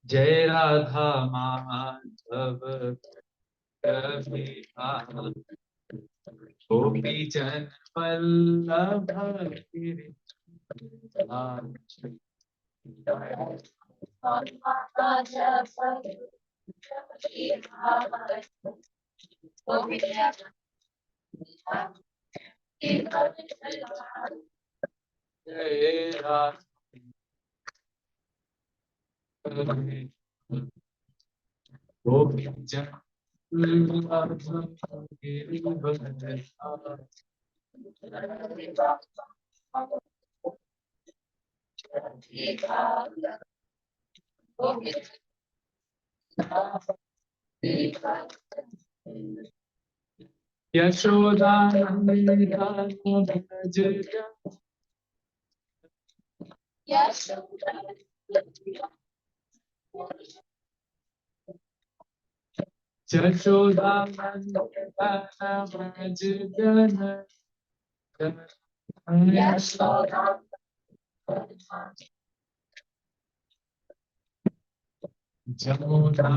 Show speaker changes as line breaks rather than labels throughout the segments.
जय राधा माधव कभी गोपी जन वल्लभ जय राधा गोपी जन Yashoda Yashoda Jamuna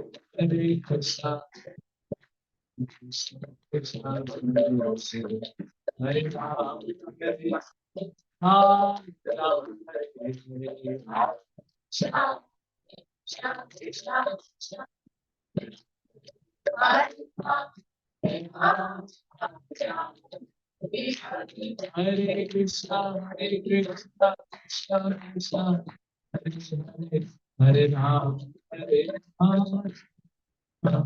Hare Krishna, Krishna Krishna, Hare Ram, Hare Ram, Hare Ram. Hare Krishna, Hare Krishna, Krishna Krishna, Hare Hare, Hare Ram, Hare Ram.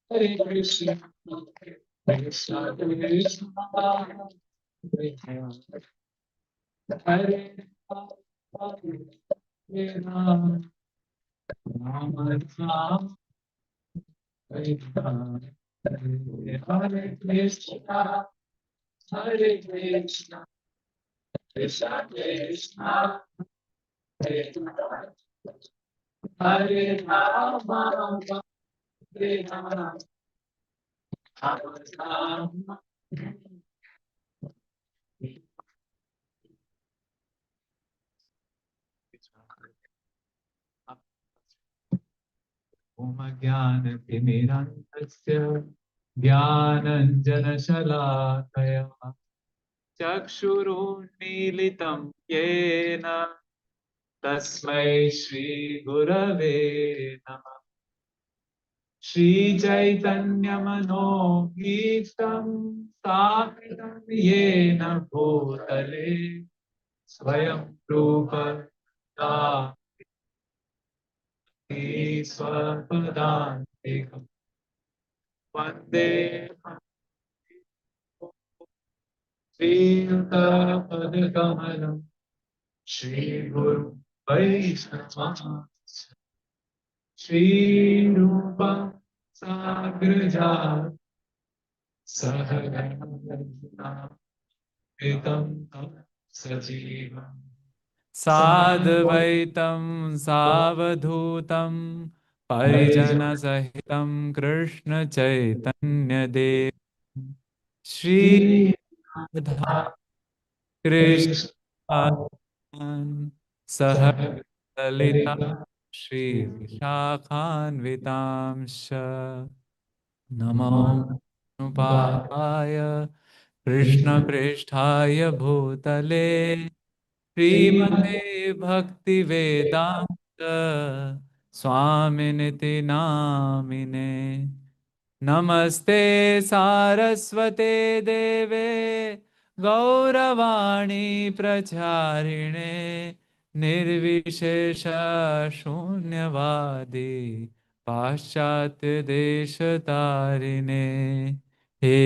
Hare Krishna, Hare Krishna, Krishna Krishna, Hare Hare, Hare Ram, Ram Ram, Hare Ram, Hare Krishna, Hare Krishna, Krishna Krishna, Hare Hare Rama, Hare Rama, Rama Rama. ओम ज्ञानतिमिरान्धस्य ज्ञानाञ्जनशलाकया चक्षुरुन्मीलितं येन तस्मै श्रीगुरवे नमः। श्रीचैतन्यमनोभीष्टं स्थापितं येन भूतले स्वयं रूप स्वपदान्तिकं वन्दे श्रीयुतपदकमलं श्रीगुरु वैष्णवम्। श्रीरूप साग्रजात सहगणा सजीवम्
साद्वैतं सावधूतं परिजनसहितं कृष्णचैतन्यदेव
श्री
श्रीधा कृष्णान् सह ललिता श्रीविशाखान्वितांश्च नमो अनुपाय कृष्णप्रेष्ठाय भूतले श्रीमते भक्तिवेदान्त स्वामिनिति नामिने नमस्ते सारस्वते देवे गौरवाणी प्रचारिणे निर्विशेष शून्यवादी पाश्चात्य देशतारिणे हे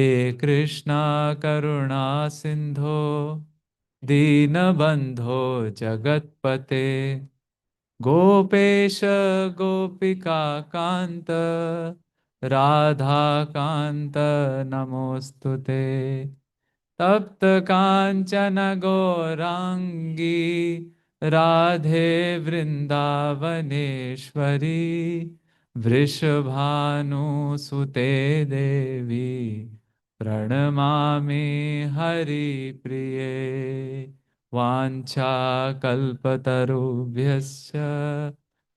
कृष्णा करुणा सिंधो दीनबन्धो जगत्पते गोपेश गोपिका कान्त राधाकान्त नमोऽस्तु ते तप्त काञ्चन गौराङ्गी राधे वृन्दावनेश्वरी वृषभानुसुते देवी प्रणमामि हरिप्रिये वाञ्छाकल्पतरुभ्यश्च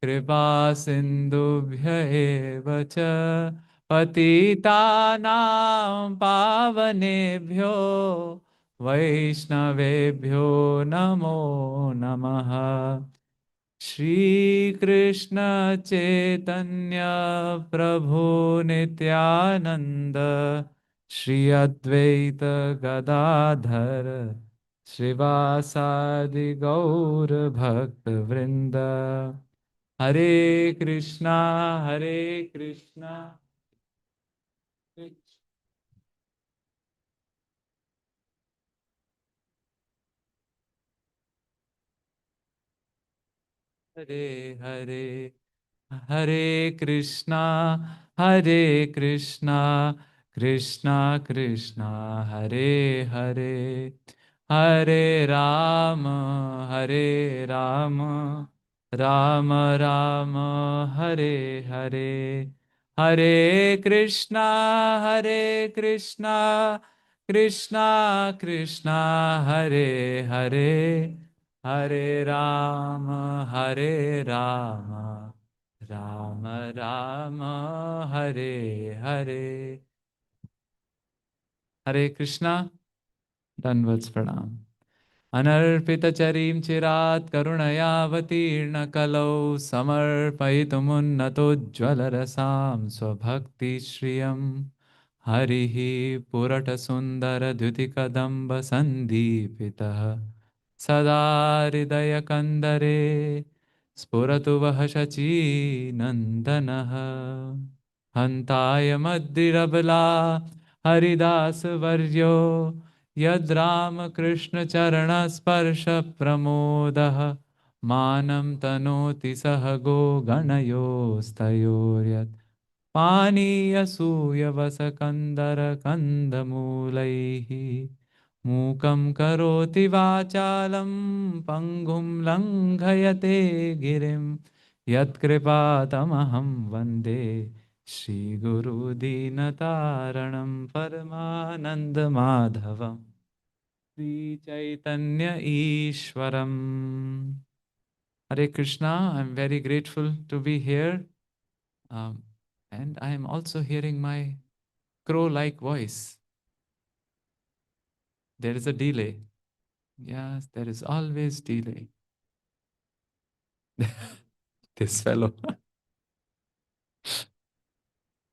कृपा सिन्धुभ्य एव च पतितानां पावनेभ्यो वैष्णवेभ्यो नमो नमः श्रीकृष्ण चैतन्य प्रभु नित्यानंद श्री अद्वैत गदाधर श्रीवासादि गौर भक्त वृंद हरे कृष्णा हरे कृष्णा हरे हरे हरे कृष्णा कृष्णा कृष्णा हरे हरे हरे राम हरे राम राम राम हरे हरे हरे कृष्णा कृष्णा कृष्णा हरे हरे हरे राम राम राम हरे हरे हरे कृष्णा दंडवत् प्रणाम अनर्पितचरीं चिरात् करुणयावतीर्ण कलौ समर्पयितुमुन्नतोज्ज्वलरसां स्वभक्तिश्रियम् हरिः पुरटसुन्दरद्युतिकदम्बसन्दीपितः सदा हृदयकन्दरे स्फुरतु वः शचीनन्दनः हन्ताय मद्दिरबला हरिदासवर्यो यद्रामकृष्णचरणस्पर्शप्रमोदः मानं तनोति सह गो गणयोस्तयोर्यत् पानीयसूयवसकन्दरकन्दमूलैः मूकं करोति वाचालं पङ्गुं लङ्घयते गिरिं यत्कृपातमहं वन्दे श्रीगुरुदीनतारणं परमानन्दमाधवं Sri Chaitanya ईश्वरम् Hare Krishna, I'm very grateful to be here. And I am also hearing my crow-like voice. There is a delay. Yes, there is always delay. This fellow.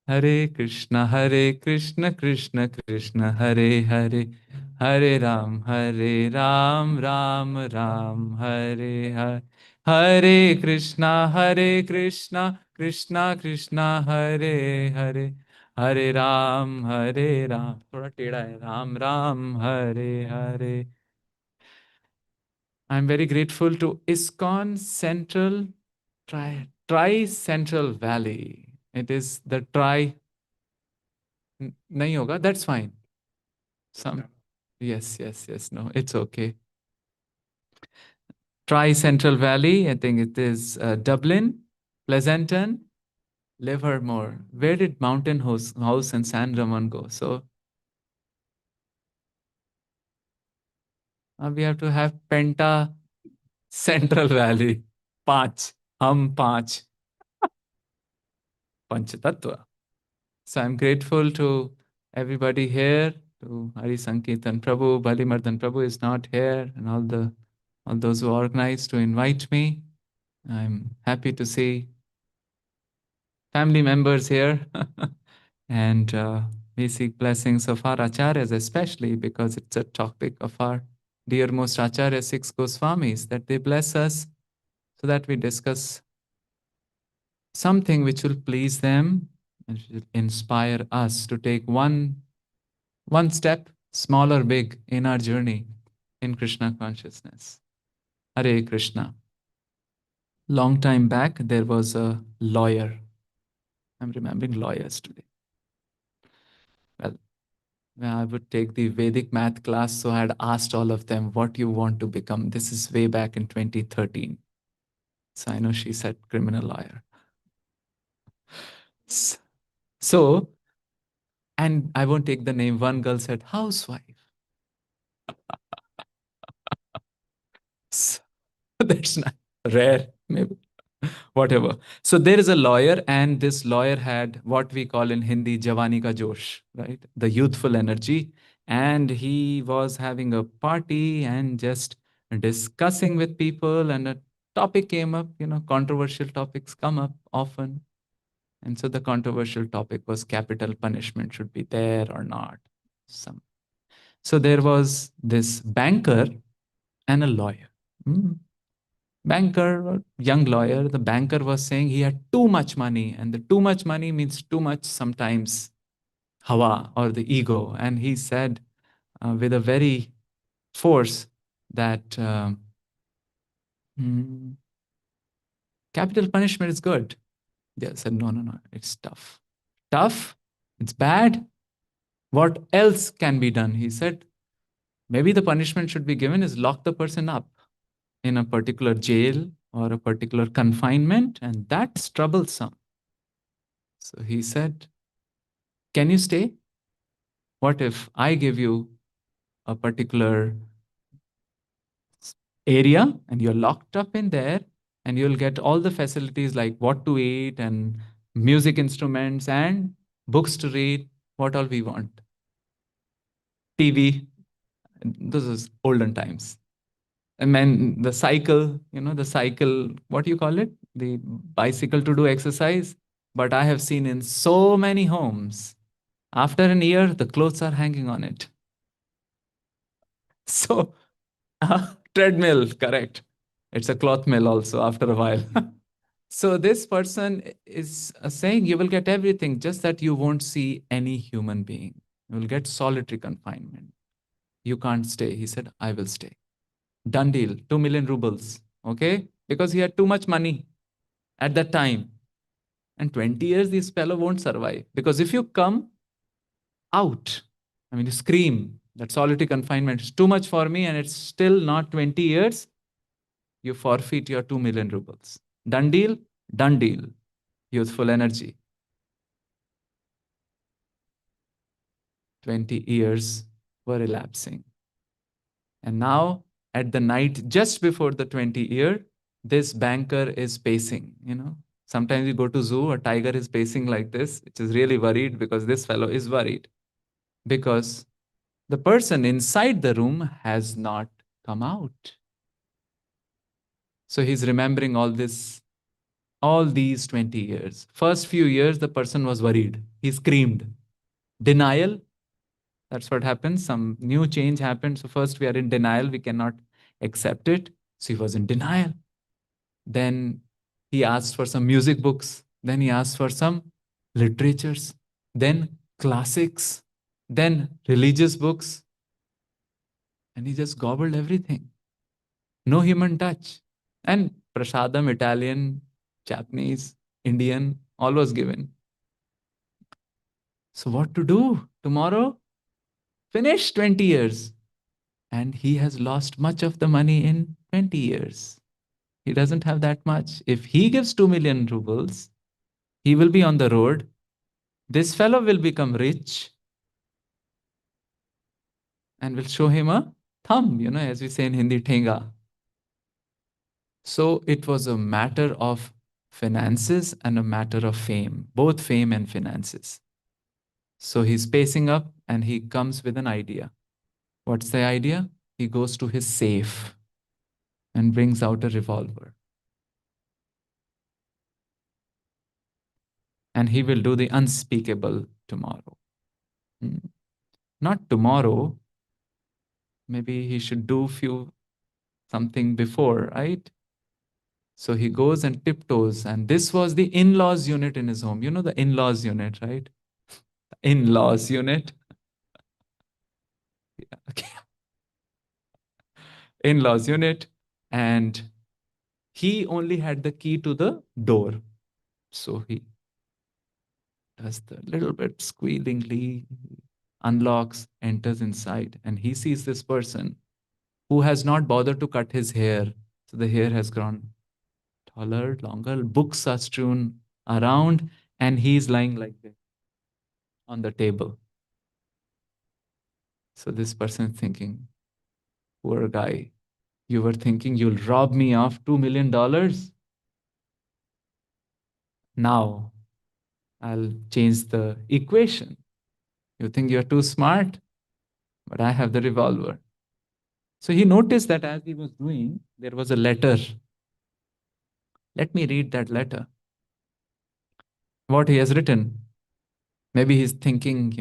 Hare Krishna, Krishna Krishna, Hare Hare, Hare Ram, Ram Ram, Hare Hare. Hare Krishna, Krishna Krishna, Hare Hare, Hare Ram, थोड़ा टेढ़ा है, Ram Ram, Hare Hare. I'm very grateful to ISKCON Central Tri-Central Valley. It is the tri. Nahi hoga, that's fine. Some. Yes, yes, yes. No, it's okay. Tri-Central Valley, I think it is Dublin, Pleasanton, Livermore. Where did Mountain House and San Ramon go? So we have to have Penta Central Valley. Panch. Hum Panch. Panchatattva. So I'm grateful to everybody here, to Hari Sankirtan Prabhu, Balimardan Prabhu is not here, and all those who organized to invite me. I'm happy to see family members here. And we seek blessings of our acharyas, especially because it's a topic of our dearmost acharya, six Goswamis, that they bless us so that we discuss something which will please them and will inspire us to take one step, small or big, in our journey in Krishna consciousness. Hare Krishna. Long time back, there was a lawyer. I'm remembering lawyers today. Well, I would take the Vedic math class, so I had asked all of them, what you want to become? This is way back in 2013. So I know she said criminal lawyer. So, and I won't take the name, one girl said housewife. So that's not rare, maybe. Whatever. So there is a lawyer, and this lawyer had what we call in Hindi Javani ka Josh, right? The youthful energy. And he was having a party and just discussing with people, and a topic came up, controversial topics come up often. And so the controversial topic was capital punishment should be there or not. So there was this banker and a lawyer. Banker, young lawyer, the banker was saying he had too much money, and the too much money means too much sometimes hawa or the ego. And he said with a very force that capital punishment is good. They said, no, it's tough. Tough? It's bad? What else can be done? He said, maybe the punishment should be given is lock the person up in a particular jail or a particular confinement, and that's troublesome. So he said, can you stay? What if I give you a particular area and you're locked up in there, and you'll get all the facilities like what to eat and music instruments and books to read, what all we want? TV. This is olden times. And then the cycle, what do you call it? The bicycle to do exercise. But I have seen in so many homes, after a year, the clothes are hanging on it. So, treadmill, correct. It's a cloth mill also after a while. So this person is saying you will get everything, just that you won't see any human being. You will get solitary confinement. You can't stay. He said, I will stay. Done deal, 2 million rubles. Okay? Because he had too much money at that time. And 20 years, this fellow won't survive. Because if you come out, you scream that solitary confinement is too much for me and it's still not 20 years, you forfeit your 2 million rubles. Done deal? Done deal. Youthful energy. 20 years were elapsing. And now, at the night, just before the 20 year, this banker is pacing, Sometimes you go to zoo, a tiger is pacing like this, which is really worried because this fellow is worried. Because the person inside the room has not come out. So he's remembering all these 20 years. First few years, the person was worried. He screamed. Denial, that's what happens. Some new change happened. So first we are in denial. We cannot accept it. So he was in denial. Then he asked for some music books. Then he asked for some literatures. Then classics. Then religious books. And he just gobbled everything. No human touch. And prasadam, Italian, Japanese, Indian, all was given. So what to do tomorrow? Finish 20 years. And he has lost much of the money in 20 years. He doesn't have that much. If he gives 2 million rubles, he will be on the road. This fellow will become rich and will show him a thumb, as we say in Hindi, thenga. So it was a matter of finances and a matter of fame, both fame and finances. So he's pacing up and he comes with an idea. What's the idea? He goes to his safe and brings out a revolver. And he will do the unspeakable tomorrow. Not tomorrow. Maybe he should do something before, right? So he goes and tiptoes. And this was the in-laws unit in his home. You know the in-laws unit, right? In-laws unit. Okay. In-laws unit. And he only had the key to the door. So he does the little bit squealingly, unlocks, enters inside, and he sees this person who has not bothered to cut his hair. So the hair has grown taller, longer, books are strewn around, and he's lying like this on the table. So this person is thinking, poor guy, you were thinking you'll rob me of $2 million? Now I'll change the equation. You think you're too smart, but I have the revolver. So he noticed that as he was doing, there was a letter. Let me read that letter. What he has written. Maybe he's thinking,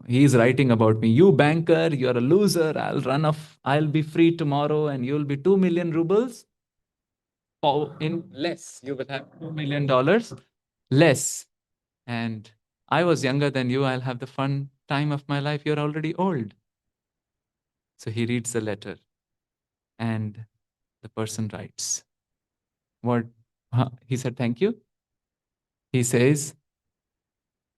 he's writing about me. You banker, you're a loser. I'll be free tomorrow and you'll be 2 million rubles. Or in less, you will have $2 million less. And I was younger than you. I'll have the fun time of my life. You're already old. So he reads the letter and the person writes, what? He said, thank you. He says,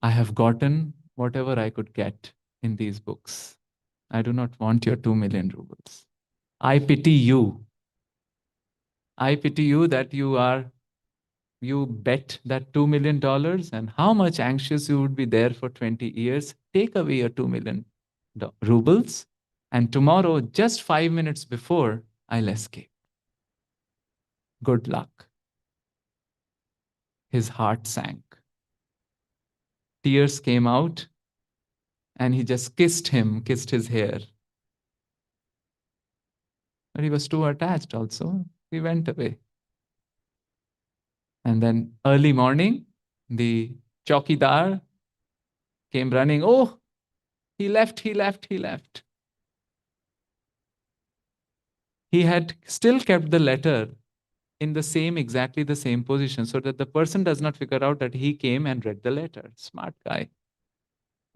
I have gotten whatever I could get in these books. I do not want your 2 million rubles. I pity you. I pity you that you bet that $2 million and how much anxious you would be there for 20 years. Take away your 2 million rubles. And tomorrow, just 5 minutes before, I'll escape. Good luck. His heart sank. Tears came out and he just kissed his hair. But he was too attached also. He went away. And then early morning, the chowkidar came running. Oh, he left. He had still kept the letter in exactly the same position so that the person does not figure out that he came and read the letter. Smart guy.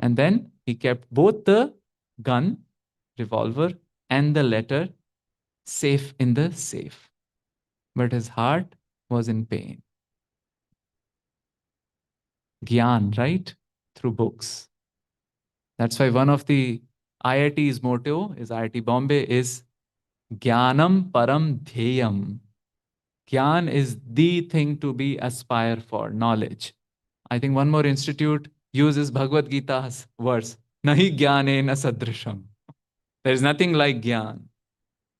And then he kept both the gun, revolver, and the letter safe in the safe. But his heart was in pain. Gyan, right? Through books. That's why one of the IIT's motto is IIT Bombay is Gyanam Param Dhyayam. Gyan is the thing to be aspire for, knowledge. I think one more institute uses Bhagavad Gita's verse, Nahi Gyanena Sadrisham. There is nothing like Gyan.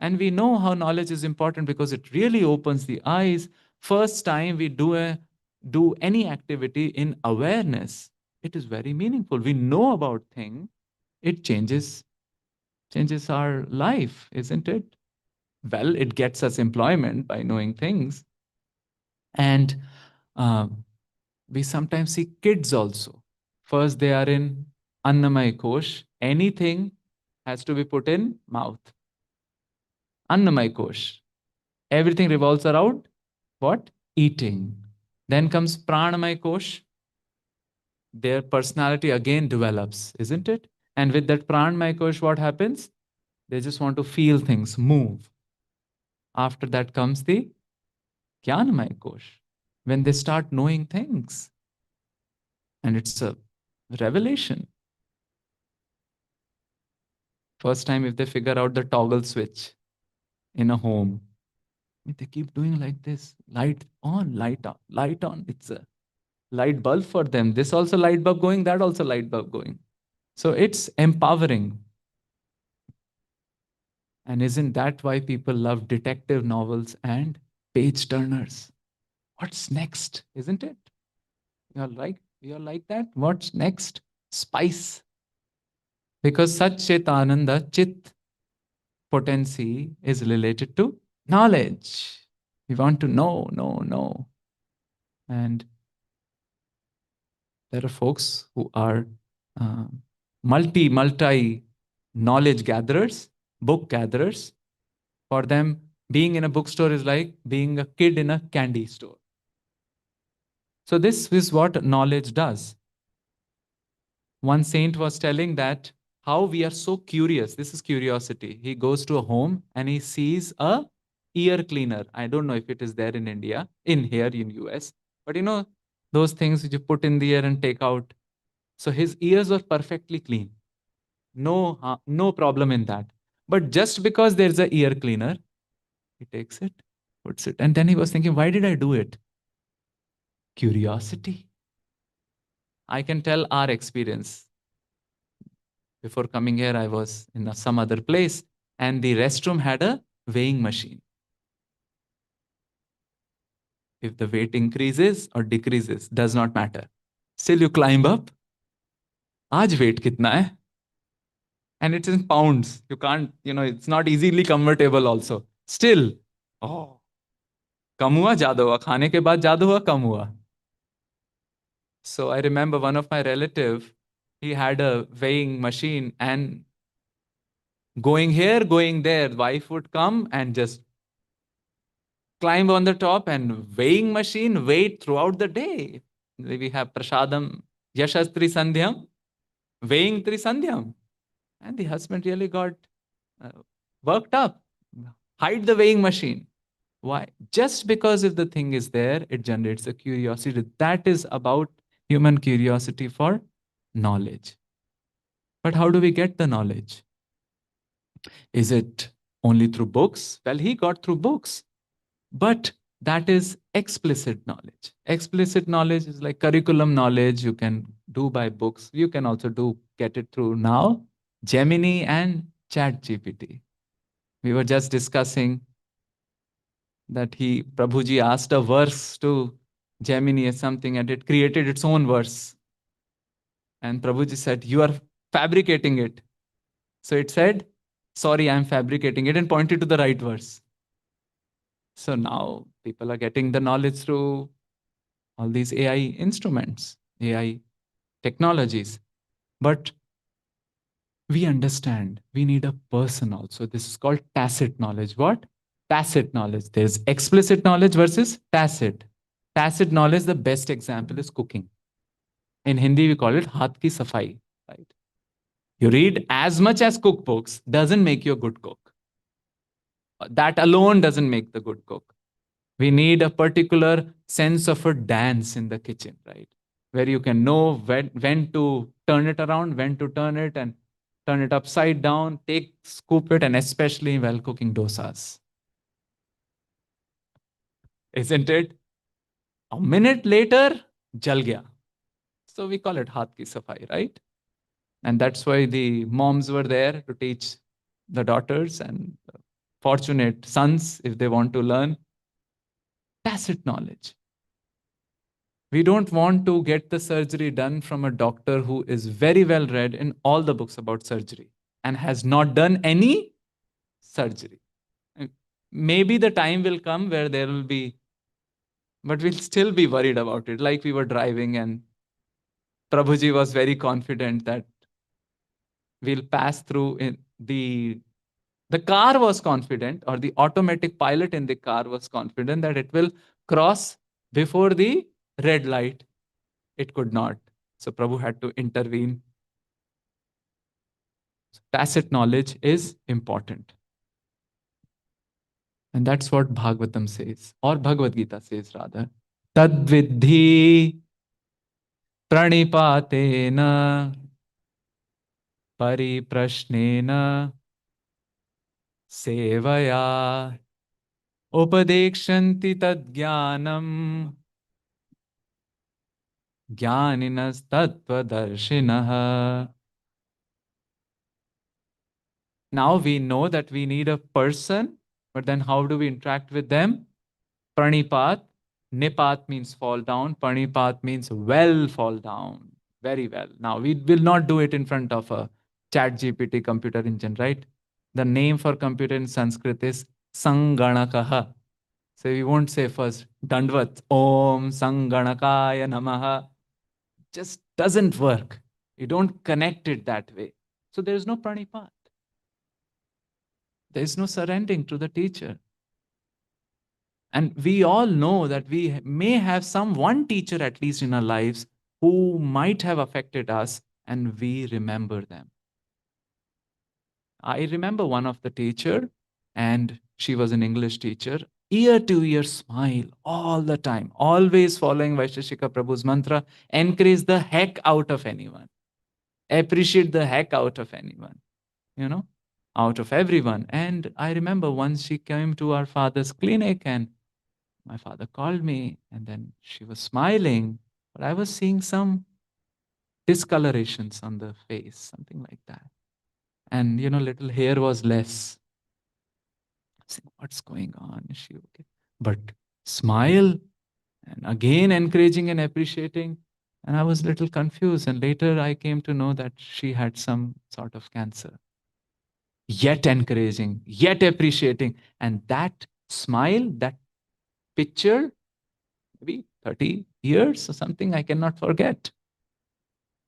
And we know how knowledge is important because it really opens the eyes. First time we do any activity in awareness, it is very meaningful. We know about things, it changes our life, isn't it? Well, it gets us employment by knowing things. And we sometimes see kids also. First, they are in Annamaya Kosh. Anything has to be put in mouth. Annamaya Kosh. Everything revolves around what? Eating. Then comes Pranamaya Kosh. Their personality again develops, isn't it? And with that Pranamaya Kosh, what happens? They just want to feel things, move. After that comes the Jnanamaya Kosh. when they start knowing things. And it's a revelation. First time, if they figure out the toggle switch in a home, if they keep doing like this, light on, light on, light on. It's a light bulb for them. This also light bulb going, that also light bulb going. So it's empowering. And isn't that why people love detective novels and page turners? What's next? Isn't it? You're like that? What's next? Spice. Because Sat Chit Ananda, Chit potency is related to knowledge. We want to know. And there are folks who are uh, multi knowledge gatherers, book gatherers. For them, being in a bookstore is like being a kid in a candy store. So this is what knowledge does. One saint was telling that how we are so curious. This is curiosity. He goes to a home and he sees a ear cleaner. I don't know if it is there in India, in here in US, but you know, those things which you put in the ear and take out. So his ears were perfectly clean. No problem in that. But just because there's a ear cleaner, he takes it, puts it. And then he was thinking, why did I do it? Curiosity. I can tell our experience. Before coming here, I was in some other place and the restroom had a weighing machine. If the weight increases or decreases, does not matter. Still you climb up. Aaj weight kitna hai? And it's in pounds. You can't, it's not easily convertible also. Still, oh, कम हुआ ज़्यादा हुआ, खाने के बाद ज़्यादा हुआ कम हुआ. So I remember one of my relative, he had a weighing machine and going here, going there, wife would come and just climb on the top and weighing machine wait throughout the day. We have prasadam, yashas trisandhyam, weighing trisandhyam. And the husband really got worked up. Hide the weighing machine. Why? Just because if the thing is there, it generates a curiosity. That is about human curiosity for knowledge. But how do we get the knowledge? Is it only through books? Well, he got through books. But that is explicit knowledge. Explicit knowledge is like curriculum knowledge you can do by books. You can also get it through now Gemini and ChatGPT. We were just discussing that Prabhuji asked a verse to Gemini or something and it created its own verse. And Prabhuji said, you are fabricating it. So it said, sorry, I'm fabricating it, and pointed to the right verse. So now people are getting the knowledge through all these AI instruments, AI technologies. But we understand we need a person also. This is called tacit knowledge. What? Tacit knowledge. There's explicit knowledge versus tacit. Tacit knowledge, the best example is cooking. In Hindi, we call it haath ki safai. Right? You read as much as cookbooks, doesn't make you a good cook. That alone doesn't make the good cook. We need a particular sense of a dance in the kitchen, right? Where you can know when to turn it around, when to turn it and turn it upside down, scoop it, and especially while cooking dosas. Isn't it? A minute later, jal gaya. So we call it haath ki safai, right? And that's why the moms were there to teach the daughters and fortunate sons if they want to learn. Tacit knowledge. We don't want to get the surgery done from a doctor who is very well read in all the books about surgery and has not done any surgery. Maybe the time will come where there will be, but we'll still be worried about it. Like we were driving and Prabhuji was very confident that we'll pass through in the car was confident, or the automatic pilot in the car was confident that it will cross before the red light. It could not. So Prabhu had to intervene. Tacit knowledge is important. And that's what Bhagavatam says, or Bhagavad Gita says rather. Tadvidhi pranipatena pariprashnena sevaya upadekshanti tadjnanam jnaninas tattvadarshinaha. Now we know that we need a person, but then how do we interact with them? Pranipat. Nipat means fall down. Pranipat means well fall down. Very well. Now we will not do it in front of a chat GPT computer engine, right? The name for computer in Sanskrit is Sanganakaha. So we won't say first Dandvat, Om Sanganakaya Namaha. Just doesn't work. You don't connect it that way. So there is no Pranipat. There is no surrendering to the teacher. And we all know that we may have some one teacher, at least in our lives, who might have affected us, and we remember them. I remember one of the teacher, and she was an English teacher, ear to ear smile all the time, always following Vaisheshika Prabhu's mantra, encourage the heck out of anyone, appreciate the heck out of anyone, you know, out of everyone. And I remember once she came to our father's clinic, and my father called me, and then she was smiling, but I was seeing some discolorations on the face, something like that. And, little hair was less. I was saying, what's going on? Is she okay? But smile, and again encouraging and appreciating. And I was a little confused. And later I came to know that she had some sort of cancer. Yet encouraging, yet appreciating. And that smile, that picture, maybe 30 years or something, I cannot forget.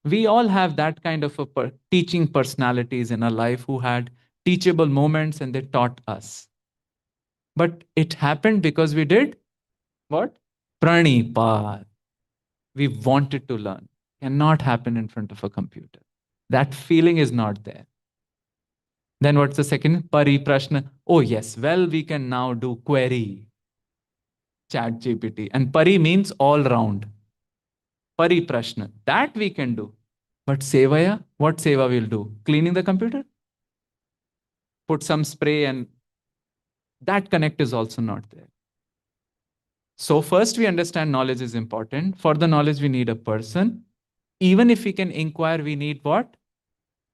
We all have that kind of a teaching personalities in our life who had teachable moments and they taught us. But it happened because we did what? Pranipat. We wanted to learn. Cannot happen in front of a computer. That feeling is not there. Then what's the second? Pariprashna. Oh, yes. Well, we can now do query, chat GPT. And pari means all round. Pariprashna. That we can do. But sevaya, what seva will do? Cleaning the computer? Put some spray, and that connect is also not there. So first we understand knowledge is important. For the knowledge, we need a person. Even if we can inquire, we need what?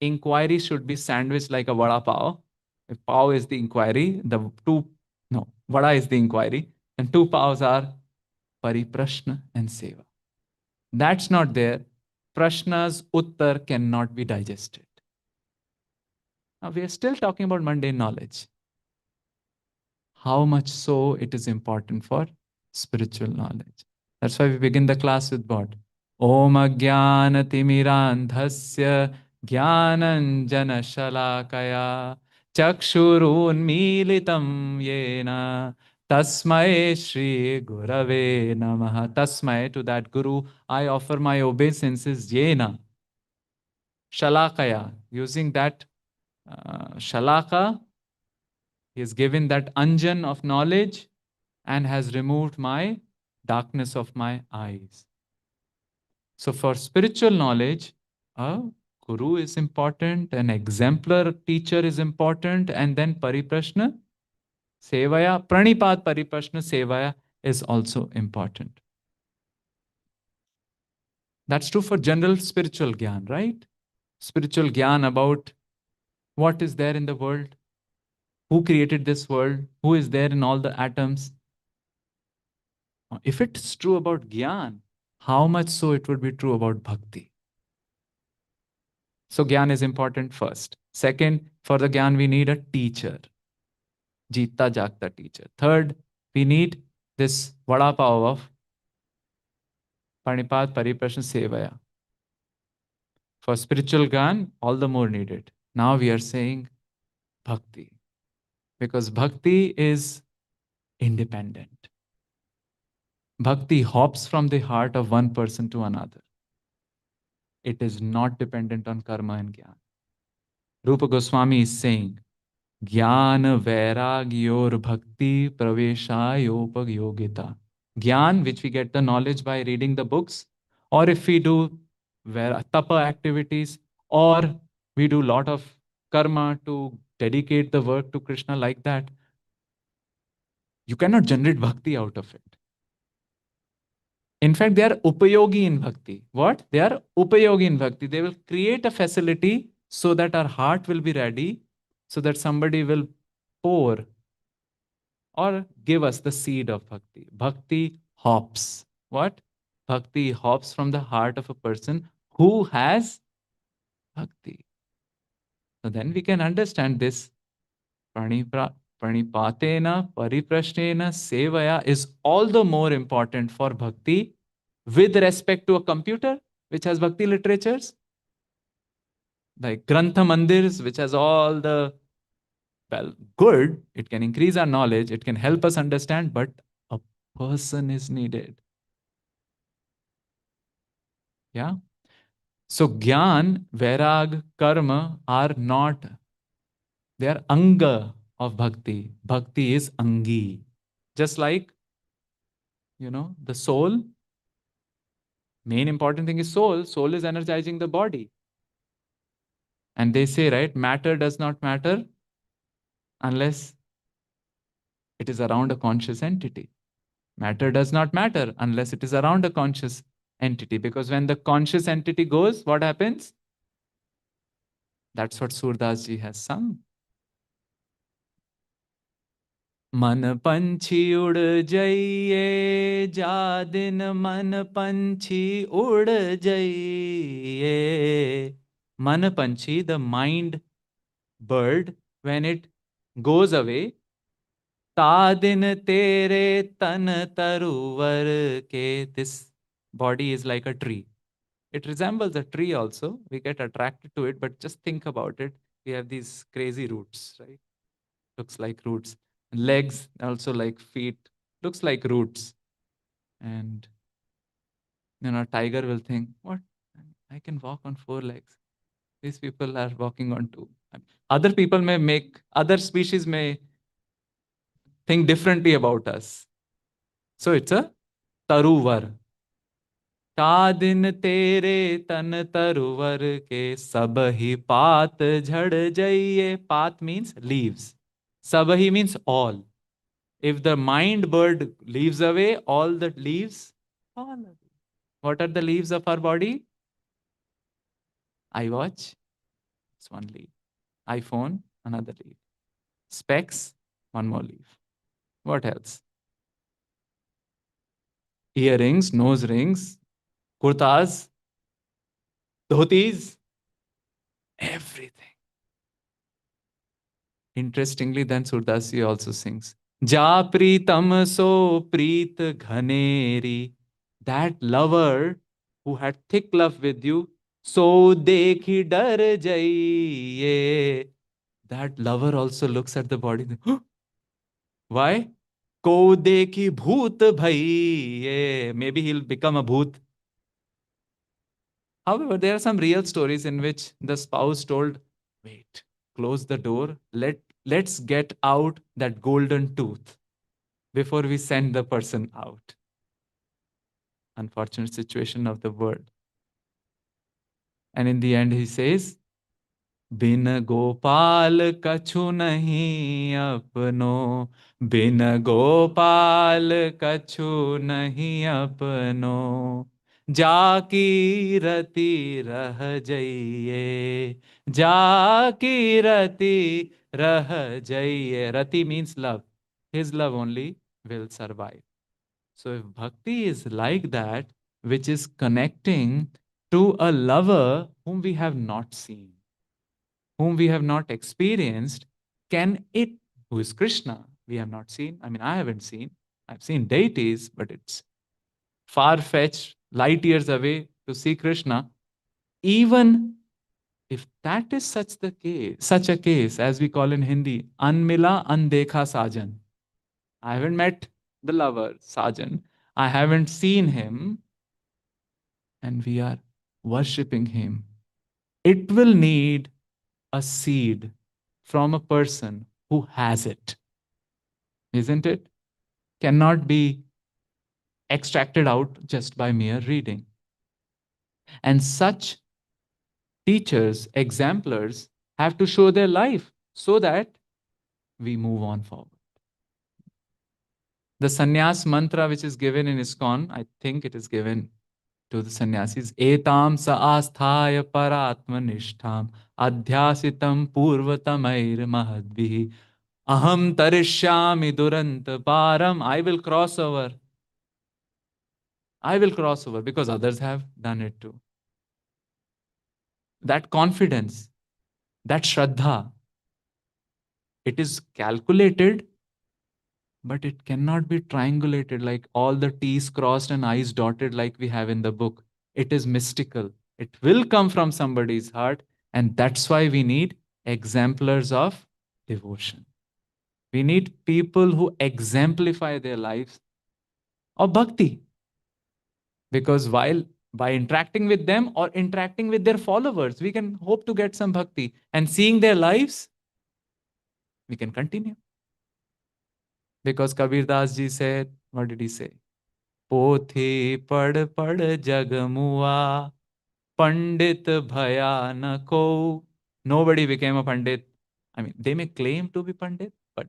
Inquiry should be sandwiched like a vada pav. If pav is the inquiry, vada is the inquiry, and two pavs are pariprashna and seva. That's not there. Prashna's uttar cannot be digested. Now we are still talking about mundane knowledge. How much so it is important for spiritual knowledge. That's why we begin the class with what? Om Ajnanatimirandhasya Jnananjana Shalakaya Chakshurunmilitam Yena Tasmai Shri Gurave Namaha. Tasmai, to that Guru, I offer my obeisances. Yena Shalakaya. Using that Shalaka, he has given that anjan of knowledge and has removed my darkness of my eyes. So for spiritual knowledge, a guru is important, an exemplar teacher is important, and then pariprashna, sevaya, pranipat pariprashna sevaya is also important. That's true for general spiritual gyan, right? Spiritual gyan about what is there in the world, who created this world, who is there in all the atoms. If it's true about gyan, how much so it would be true about bhakti? So gyan is important first. Second, for the gyan, we need a teacher. Jita Jagta teacher. Third, we need this vada pav of Panipat Pariprashna Sevaya. For spiritual gyan, all the more needed. Now we are saying bhakti. Because bhakti is independent. Bhakti hops from the heart of one person to another. It is not dependent on karma and gyan. Rupa Goswami is saying, Jnana Vairagyor Bhakti Praveshayopag Yogita. Gyan, which we get the knowledge by reading the books, or if we do tapa activities, or we do lot of karma to dedicate the work to Krishna like that, you cannot generate bhakti out of it. In fact, they are upayogi in bhakti. What? They are upayogi in bhakti. They will create a facility so that our heart will be ready, so that somebody will pour or give us the seed of bhakti. Bhakti hops. What? Bhakti hops from the heart of a person who has bhakti. So then we can understand this. Pranipatena pariprashnena sevaya is all the more important for bhakti with respect to a computer which has bhakti literatures, like Grantha Mandirs, which has all the, well, good, it can increase our knowledge, it can help us understand, but a person is needed. Yeah. So Gyan, Vairag, Karma are not, they are Anga of Bhakti. Bhakti is Angi. Just like, the soul, main important thing is soul. Soul is energizing the body. And they say, right, matter does not matter unless it is around a conscious entity. Matter does not matter unless it is around a conscious entity. Because when the conscious entity goes, what happens? That's what Surdas ji has sung. मन पंछी उड़ जाइए जा दिन मन पंछी उड़ जाइए. मन panchi, the mind bird, when it goes away, ता दिन तेरे तन तरुवर के. This body is like a tree. It resembles a tree also. We get attracted to it, but just think about it. We have these crazy roots, right? Looks like roots. Legs also like feet. Looks like roots. And tiger will think, what? I can walk on 4 legs. These people are walking on 2. Other people may make, other species may think differently about us. So it's a taruvar. ता दिन तेरे तन तरुवर के सब ही पात झड़ जाइए. Path means leaves. Sabahi means all. If the mind bird leaves away, all the leaves fall away. What are the leaves of our body? iWatch, it's one leaf. iPhone, another leaf. Specs, one more leaf. What else? Earrings, nose rings, kurtas, dhotis, everything. Interestingly, then Surdasi also sings, Ja pritam so preet ghaneri. That lover who had thick love with you, so dekhi dar jaiye. That lover also looks at the body. Why? Ko dekhi bhoot bhaiye. Maybe he'll become a bhoot. However, there are some real stories in which the spouse told, wait, close the door, let's get out that golden tooth before we send the person out. Unfortunate situation of the world. And in the end, he says, बिन गोपाल कछु नहीं अपनो. बिन गोपाल कछु नहीं अपनो. जाकी रति रह जाइए. जाकी रति रह जाइए. Rati means love. His love only will survive. So if bhakti is like that, which is connecting to a lover whom we have not seen, whom we have not experienced, can it, who is Krishna, we have not seen. I mean, I haven't seen. I've seen deities, but it's far-fetched, light years away to see Krishna. Even if that is such a case, as we call in Hindi, Anmila Andekha Sajan. I haven't met the lover, Sajan. I haven't seen him, and we are worshipping him. It will need a seed from a person who has it. Isn't it? Cannot be extracted out just by mere reading. And such teachers, exemplars, have to show their life so that we move on forward. The sannyas mantra, which is given in ISKCON, I think it is given to the sannyasis, etam sa asthaya paratmanishtham adhyasitam purvatamair mahadvihi aham tarishyami duranta param. I will cross over because others have done it too. That confidence, that shraddha, it is calculated, but it cannot be triangulated like all the T's crossed and I's dotted like we have in the book. It is mystical. It will come from somebody's heart, and that's why we need exemplars of devotion. We need people who exemplify their lives of bhakti. Because by interacting with them or interacting with their followers, we can hope to get some bhakti. And seeing their lives, we can continue. Because Kabir Das ji said, what did he say? Pothi pad jag muwa, pandit bhaya na ko. Nobody became a pandit. I mean, they may claim to be pandit, but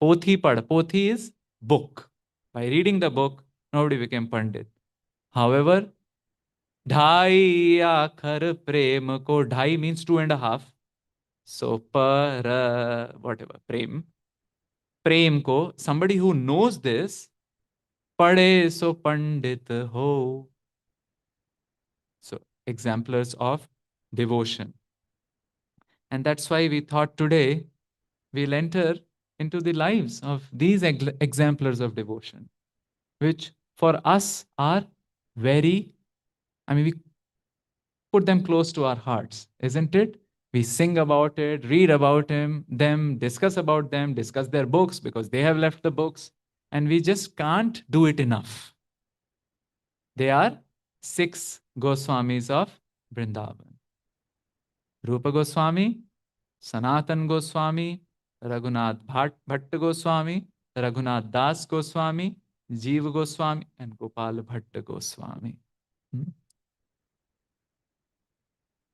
pothi is book. By reading the book, nobody became pandit. However, ढाई आखर प्रेम को, ढाई means 2.5. So whatever, prem ko, somebody who knows this, पढ़े so pandit ho. So exemplars of devotion. And that's why we thought today we'll enter into the lives of these exemplars of devotion, which for us are very, we put them close to our hearts, isn't it? We sing about it, read about them, discuss about them, discuss their books because they have left the books, and we just can't do it enough. They are 6 Goswamis of Vrindavan. Rupa Goswami, Sanatan Goswami, Raghunath Bhatt Goswami, Raghunath Das Goswami, Jeev Goswami, and Gopal Bhatt Goswami.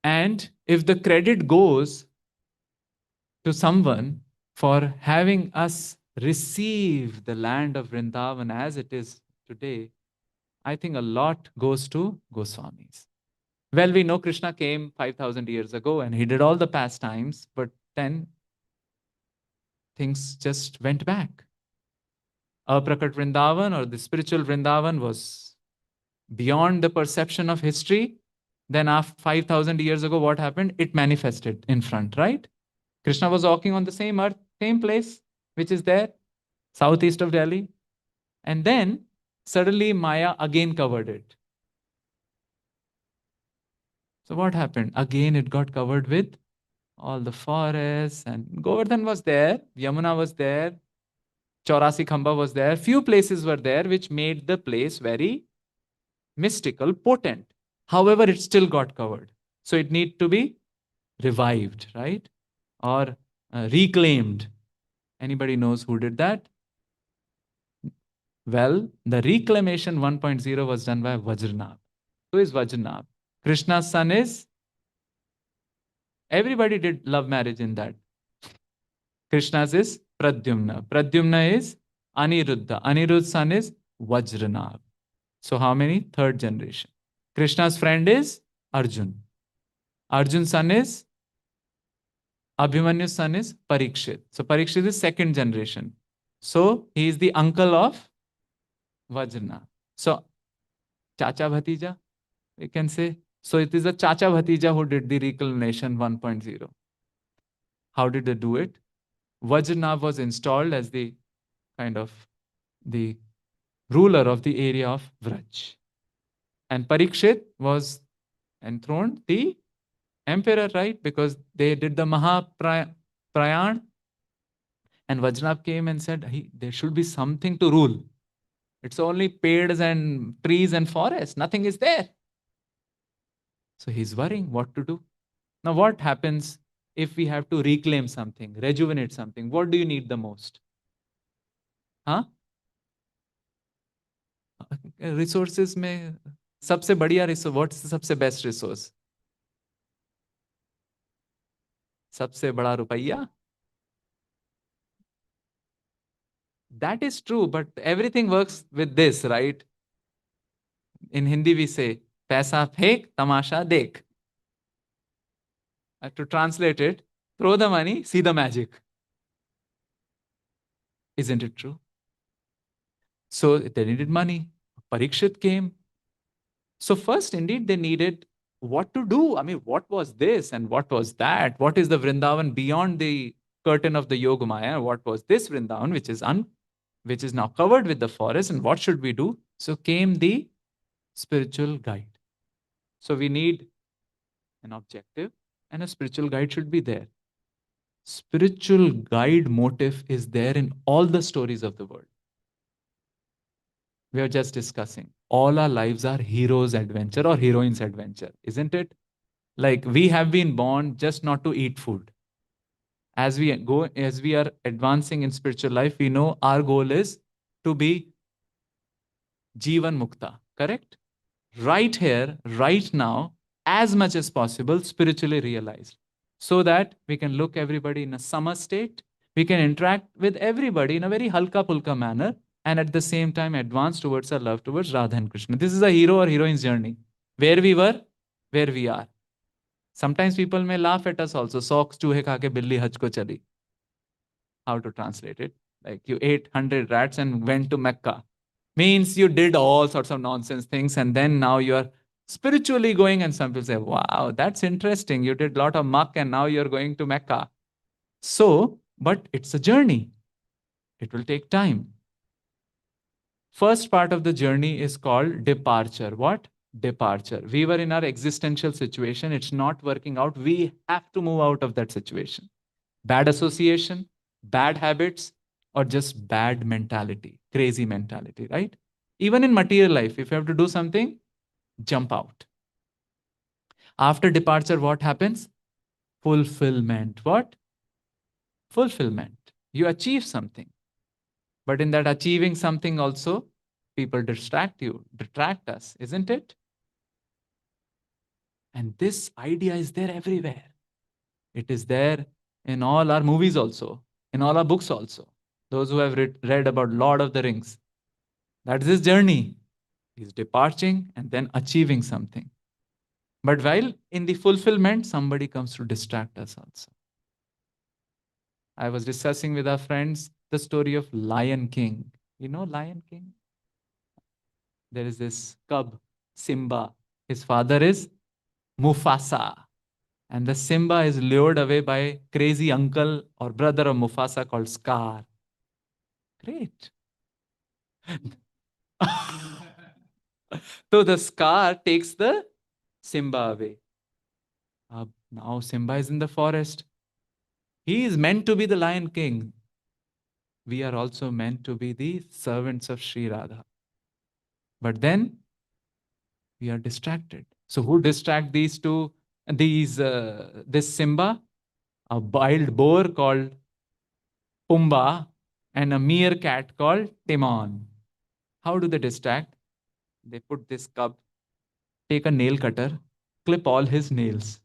And if the credit goes to someone for having us receive the land of Vrindavan as it is today, I think a lot goes to Goswamis. Well, we know Krishna came 5,000 years ago and he did all the pastimes, but then things just went back. Aprakat Vrindavan, or the spiritual Vrindavan, was beyond the perception of history. Then after 5,000 years ago, what happened? It manifested in front, right? Krishna was walking on the same earth, same place, which is there, southeast of Delhi. And then suddenly Maya again covered it. So what happened? Again, it got covered with all the forests, and Govardhan was there, Yamuna was there, Chaurasi Khamba was there. Few places were there which made the place very mystical, potent. However, it still got covered. So it need to be revived, right? Or reclaimed. Anybody knows who did that? Well, the reclamation 1.0 was done by Vajranab. Who is Vajranab? Krishna's son is, everybody did love marriage in that. Krishna's is Pradyumna. Pradyumna is Aniruddha. Aniruddha's son is Vajranab. So how many? Third generation. Krishna's friend is Arjun. Arjun's son is, Abhimanyu's son is Parikshit. So Parikshit is second generation. So he is the uncle of Vajrana. So Chacha Bhatija, we can say. So it is a Chacha Bhatija who did the reclamation 1.0. How did they do it? Vajrana was installed as the kind of the ruler of the area of Vraj. And Parikshit was enthroned the emperor, right? Because they did the Mahaprayan. And Vajranath came and said, hey, there should be something to rule. It's only paids and trees and forests. Nothing is there. So he's worrying what to do. Now what happens if we have to reclaim something, rejuvenate something? What do you need the most? Huh? Resources में सबसे बढ़िया resource, what's the सबसे best resource? सबसे बड़ा रुपया? That is true, but everything works with this, right? In Hindi we say, पैसा फेंक, tamasha देख. To translate it, throw the money, see the magic. Isn't it true? So they needed money. Parikshit came. So first, indeed, they needed what to do. I mean, what was this and what was that? What is the Vrindavan beyond the curtain of the Yogamaya? What was this Vrindavan, which is now covered with the forest? And what should we do? So came the spiritual guide. So we need an objective, and a spiritual guide should be there. Spiritual guide motive is there in all the stories of the world. We are just discussing. All our lives are hero's adventure or heroine's adventure, isn't it? Like we have been born just not to eat food. As we are advancing in spiritual life, we know our goal is to be Jivan Mukta, correct? Right here, right now, as much as possible, spiritually realized. So that we can look everybody in a summer state, we can interact with everybody in a very halka pulka manner, and at the same time advance towards our love towards Radha and Krishna. This is a hero or heroine's journey. Where we were, where we are. Sometimes people may laugh at us also. Socks चूहे खा के बिल्ली हज को चली. How to translate it? Like you ate 100 rats and went to Mecca. Means you did all sorts of nonsense things, and then now you are spiritually going, and some people say, wow, that's interesting. You did a lot of muck and now you're going to Mecca. So, but it's a journey. It will take time. First part of the journey is called departure. What? Departure. We were in our existential situation. It's not working out. We have to move out of that situation. Bad association, bad habits, or just bad mentality, crazy mentality, right? Even in material life, if you have to do something, jump out. After departure, what happens? Fulfillment. What? Fulfillment. You achieve something. But in that achieving something also, people distract you, detract us, isn't it? And this idea is there everywhere. It is there in all our movies also, in all our books also. Those who have read about Lord of the Rings, that's his journey. He's departing and then achieving something. But while in the fulfillment, somebody comes to distract us also. I was discussing with our friends the story of Lion King. You know Lion King? There is this cub, Simba. His father is Mufasa. And the Simba is lured away by crazy uncle or brother of Mufasa called Scar. Great. So the Scar takes the Simba away. Now Simba is in the forest. He is meant to be the Lion King. We are also meant to be the servants of Sri Radha. But then we are distracted. So who distract these two? This Simba, a wild boar called Pumbaa, and a meerkat called Timon. How do they distract? They put this cub, take a nail cutter, clip all his nails,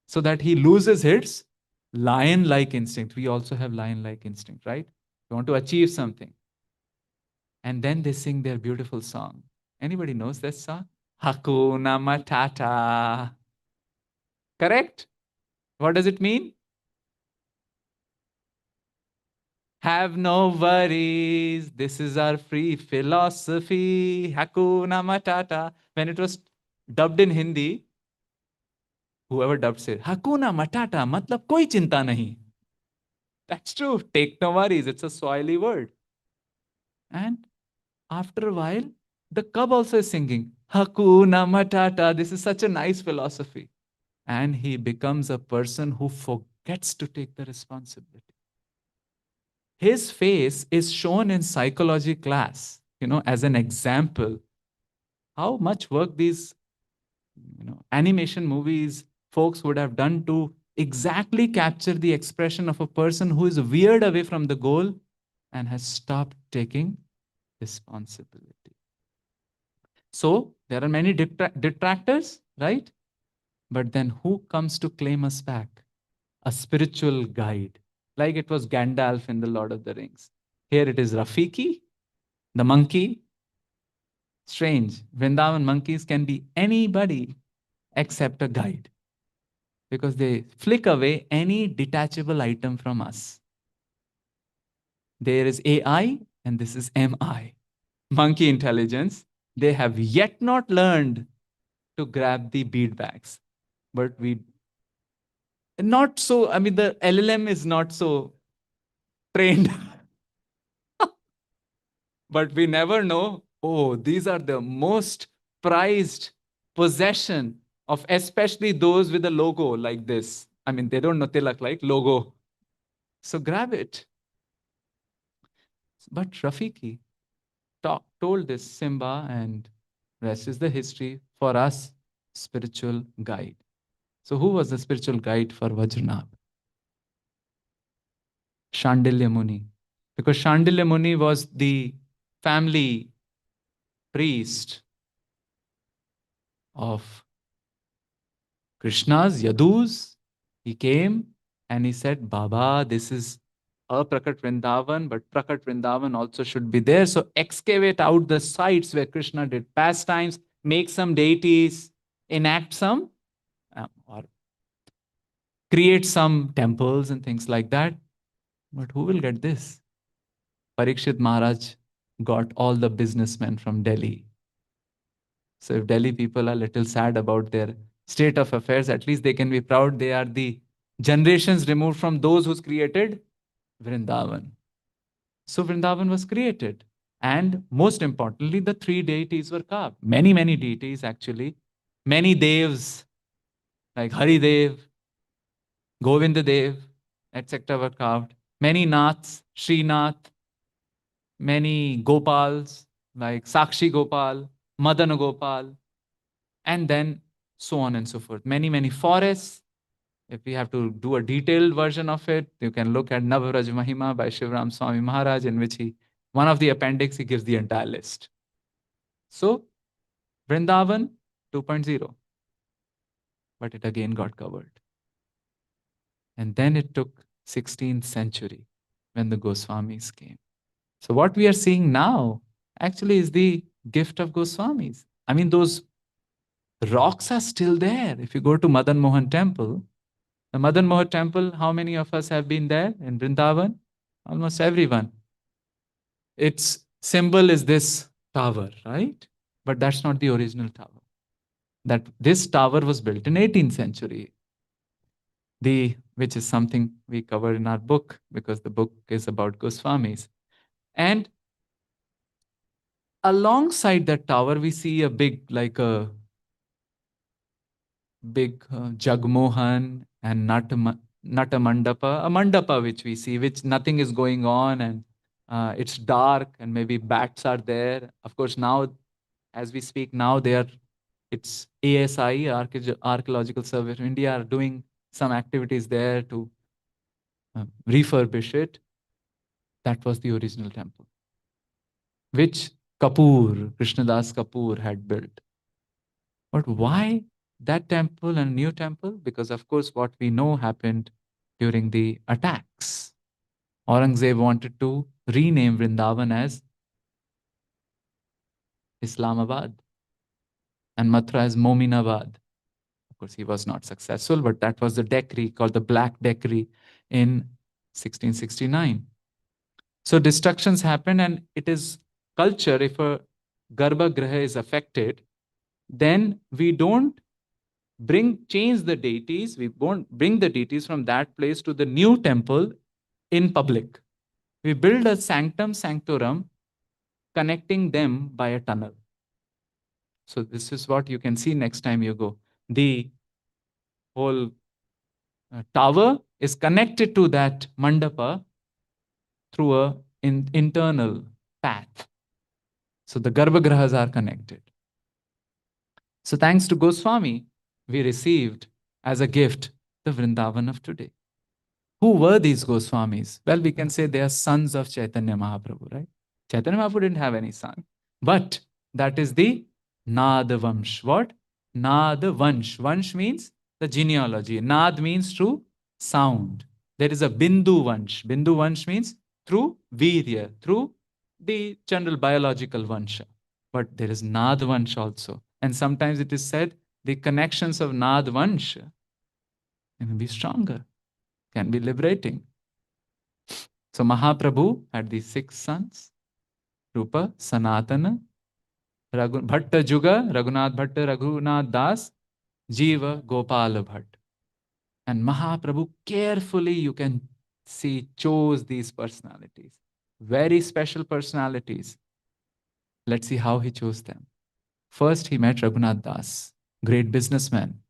so that he loses his lion-like instinct. We also have lion-like instinct, right? We want to achieve something. And then they sing their beautiful song. Anybody knows that song? Hakuna Matata. Correct? What does it mean? Have no worries. This is our free philosophy. Hakuna Matata. When it was dubbed in Hindi, whoever dubbed said, Hakuna Matata, matlab koi chinta nahi. That's true. Take no worries. It's a Swahili word. And after a while, the cub also is singing, Hakuna Matata. This is such a nice philosophy. And he becomes a person who forgets to take the responsibility. His face is shown in psychology class, as an example. How much work these, animation movies folks would have done to exactly capture the expression of a person who is veered away from the goal and has stopped taking responsibility. So there are many detractors, right? But then who comes to claim us back? A spiritual guide, like it was Gandalf in The Lord of the Rings. Here it is Rafiki, the monkey. Strange. Vrindavan monkeys can be anybody except a guide because they flick away any detachable item from us. There is AI and this is MI, monkey intelligence. They have yet not learned to grab the bead bags. But we not so, I mean, the LLM is not so trained, but we never know. Oh, these are the most prized possession of especially those with a logo like this. I mean, they don't know tilak like logo. So grab it. But Rafiki told this Simba, and rest is the history for us, spiritual guide. So who was the spiritual guide for Vajranabh? Shandilya Muni. Because Shandilya Muni was the family priest of Krishna's, Yadu's. He came and he said, Baba, this is a Prakat Vrindavan, but Prakat Vrindavan also should be there. So excavate out the sites where Krishna did pastimes, make some deities, enact some, or create some temples and things like that. But who will get this? Parikshit Maharaj got all the businessmen from Delhi. So if Delhi people are little sad about their state of affairs, at least they can be proud they are the generations removed from those who's created Vrindavan. So Vrindavan was created. And most importantly, the three deities were carved. Many, many deities actually. Many devs like Hari Dev, Govinda Dev, etc. were carved. Many Naths, Srinath, many Gopals like Sakshi Gopal, Madana Gopal, and then so on and so forth. Many, many forests. If we have to do a detailed version of it, you can look at Navavraj Mahima by Harivaṁśa Swami Maharaj, in which one of the appendix, he gives the entire list. So, Vrindavan 2.0, but it again got covered. And then it took 16th century when the Goswamis came. So what we are seeing now actually is the gift of Goswamis. I mean, those rocks are still there. If you go to Madan Mohan temple, the Madan Mohan temple, how many of us have been there in Vrindavan? Almost everyone. Its symbol is this tower, right? But that's not the original tower. That this tower was built in 18th century, which is something we cover in our book because the book is about Goswamis. And alongside that tower, we see a big, like a big Jagmohan and Natamandapa, a mandapa which we see, which nothing is going on and it's dark and maybe bats are there. Of course, now, as we speak now, it's ASI, Archaeological Survey of India, are doing some activities there to refurbish it. That was the original temple, which Krishnadas Kapoor had built. But why that temple and new temple? Because of course what we know happened during the attacks. Aurangzeb wanted to rename Vrindavan as Islamabad and Mathura as Mominabad. Of course, he was not successful, but that was the decree called the Black Decree in 1669. So destructions happened, and it is culture. If a Garbhagriha is affected, then we don't change the deities. We won't bring the deities from that place to the new temple in public. We build a sanctum sanctorum connecting them by a tunnel. So this is what you can see next time you go. The whole tower is connected to that mandapa through a internal path. So the Garbhagrahas are connected. So thanks to Goswami, we received as a gift the Vrindavan of today. Who were these Goswamis? Well, we can say they are sons of Chaitanya Mahaprabhu, right? Chaitanya Mahaprabhu didn't have any son. But that is the Nadvansh. What? Nadvansh. Vansh means the genealogy. Nad means through sound. There is a Bindu Vansh. Bindu Vansh means through Virya, through the general biological Vansha. But there is Nadvansh also. And sometimes it is said the connections of Nadvansh can be stronger, can be liberating. So Mahaprabhu had these 6 sons, Rupa, Sanatana, Bhatta Juga, Raghunath Bhatta, Raghunath Das, Jiva, Gopal Bhatt. And Mahaprabhu carefully, you can see, chose these personalities. Very special personalities. Let's see how he chose them. First, he met Raghunath Das, great businessman,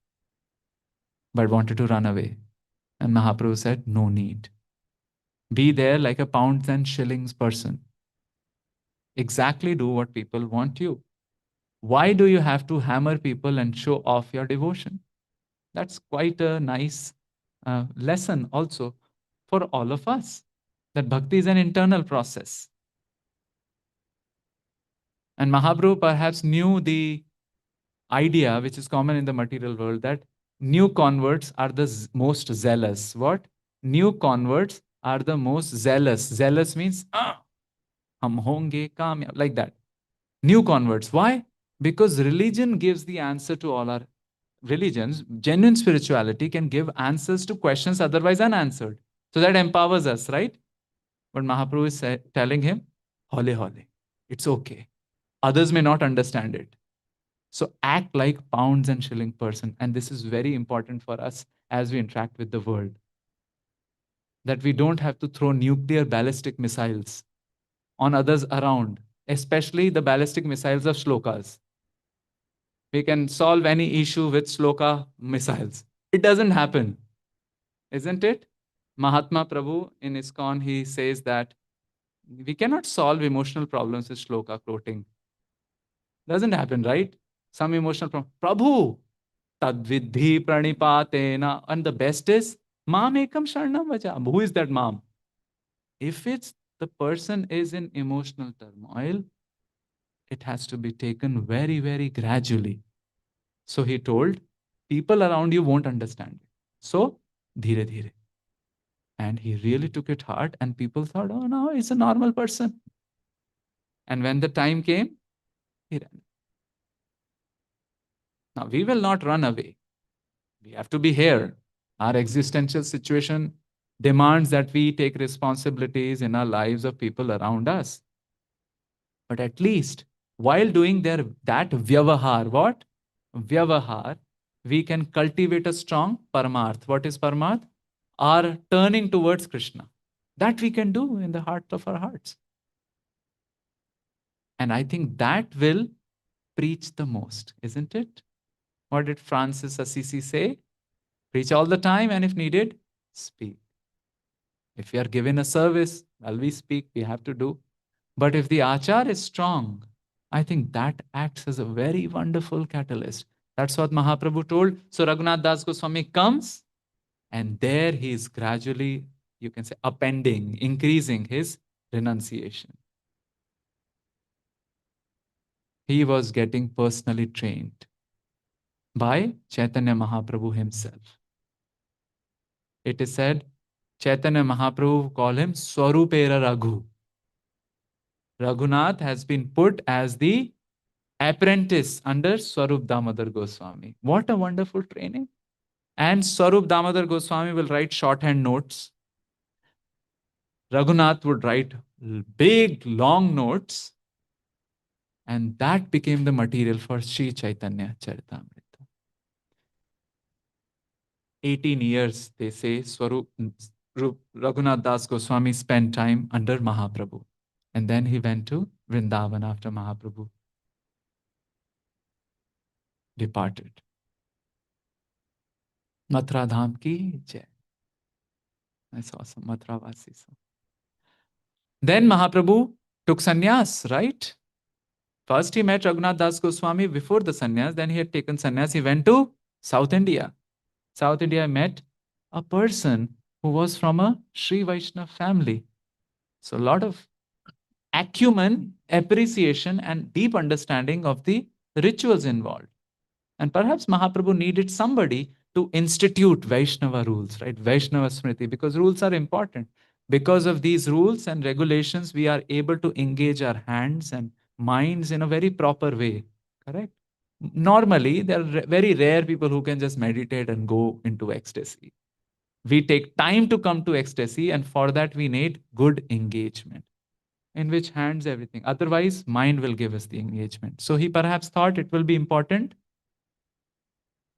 but wanted to run away. And Mahaprabhu said, no need. Be there like a pounds and shillings person. Exactly do what people want you. Why do you have to hammer people and show off your devotion? That's quite a nice lesson also for all of us, that bhakti is an internal process. And Mahaprabhu perhaps knew the idea which is common in the material world, that new converts are the most zealous. What? New converts are the most zealous. Zealous means, hum honge kamyab, like that. New converts. Why? Because religion gives the answer to all our religions. Genuine spirituality can give answers to questions otherwise unanswered. So that empowers us, right? But Mahaprabhu is telling him, hole hole, it's okay. Others may not understand it. So act like pounds and shilling person. And this is very important for us as we interact with the world. That we don't have to throw nuclear ballistic missiles on others around, especially the ballistic missiles of shlokas. We can solve any issue with shloka missiles. It doesn't happen, isn't it? Mahatma Prabhu in ISKCON, he says that we cannot solve emotional problems with shloka quoting. Doesn't happen, right? Some emotional problem. Prabhu, tadvidhi pranipatena. And the best is, Mam ekam sharanam vaja. Who is that Mam? If it's the person is in emotional turmoil, it has to be taken very, very gradually. So he told, people around you won't understand. So, dhire dhire. And he really took it hard, and people thought, oh no, he's a normal person. And when the time came, he ran. Now, we will not run away. We have to be here. Our existential situation demands that we take responsibilities in our lives of people around us. But at least while doing that vyavahar, what? Vyavahar, we can cultivate a strong paramarth. What is paramarth? Our turning towards Krishna. That we can do in the heart of our hearts. And I think that will preach the most, isn't it? What did Francis Assisi say? Preach all the time, and if needed, speak. If we are given a service, well, we speak, we have to do. But if the achar is strong, I think that acts as a very wonderful catalyst. That's what Mahaprabhu told. So Raghunath Das Goswami comes, and there he is gradually, you can say, appending, increasing his renunciation. He was getting personally trained by Chaitanya Mahaprabhu himself. It is said, Chaitanya Mahaprabhu called him Swarupera Raghu. Raghunath has been put as the apprentice under Swarup Damodar Goswami. What a wonderful training. And Swarup Damodar Goswami will write shorthand notes. Raghunath would write big, long notes. And that became the material for Sri Chaitanya Charitamrita. 18 years, they say, Raghunath Das Goswami spent time under Mahaprabhu. And then he went to Vrindavan after Mahaprabhu departed. Mathura Dham ki jai. I saw some Mathura Vasis. Then Mahaprabhu took sannyas, right? First he met Raghunath Das Goswami before the sannyas. Then he had taken sannyas. He went to South India. South India met a person who was from a Sri Vaishnava family. So a lot of acumen, appreciation, and deep understanding of the rituals involved. And perhaps Mahaprabhu needed somebody to institute Vaishnava rules, right? Vaishnava Smriti, because rules are important. Because of these rules and regulations, we are able to engage our hands and minds in a very proper way, correct? Normally, there are very rare people who can just meditate and go into ecstasy. We take time to come to ecstasy, and for that, we need good engagement. In which hands everything. Otherwise, mind will give us the engagement. So he perhaps thought it will be important.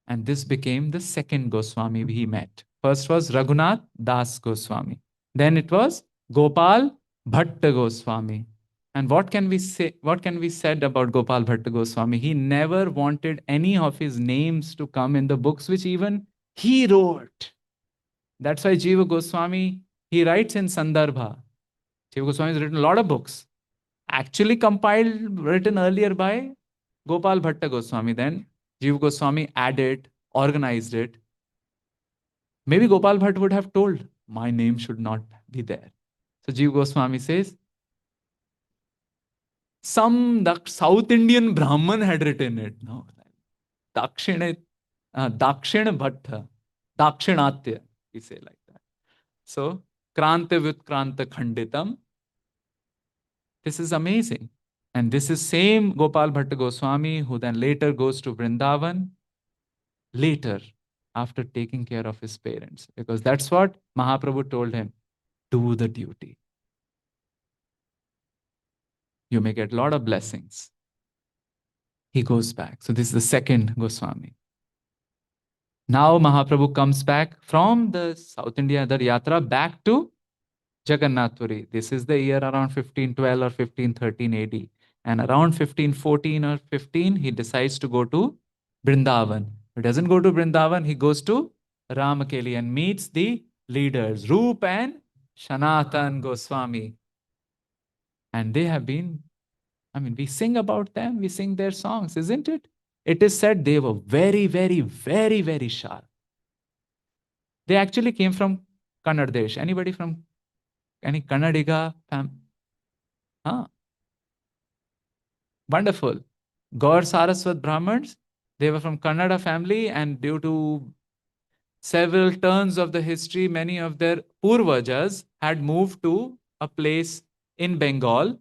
And this became the second Goswami he met. First was Raghunath Das Goswami. Then it was Gopal Bhatta Goswami. And what can we say? What can be said about Gopal Bhatta Goswami? He never wanted any of his names to come in the books which even he wrote. That's why Jiva Goswami, he writes in Sandarbha. Jiva Goswami has written a lot of books, actually compiled, written earlier by Gopal Bhatta Goswami. Then Jiva Goswami added, organized it. Maybe Gopal Bhatt would have told, my name should not be there. So Jiva Goswami says, some South Indian Brahman had written it. No, Dakshin Bhatta, Dakshinatya, he say like that. So, Kranta Vyutkranta Khanditam. This is amazing. And this is same Gopal Bhatta Goswami who then later goes to Vrindavan, later, after taking care of his parents. Because that's what Mahaprabhu told him, do the duty. You may get a lot of blessings. He goes back. So this is the second Goswami. Now Mahaprabhu comes back from the South India Adar Yatra back to Jagannath Puri. This is the year around 1512 or 1513 AD. And around 1514 or 15, he decides to go to Vrindavan. He doesn't go to Vrindavan, he goes to Ramakeli and meets the leaders, Roop and Sanatan Goswami. And they have been, we sing about them, we sing their songs, isn't it? It is said they were very, very, very, very sharp. They actually came from Kannada Desh. Anybody from any Kannadiga Wonderful. Gaur Saraswat Brahmins, they were from Kannada family, and due to several turns of the history, many of their Purvajas had moved to a place in Bengal,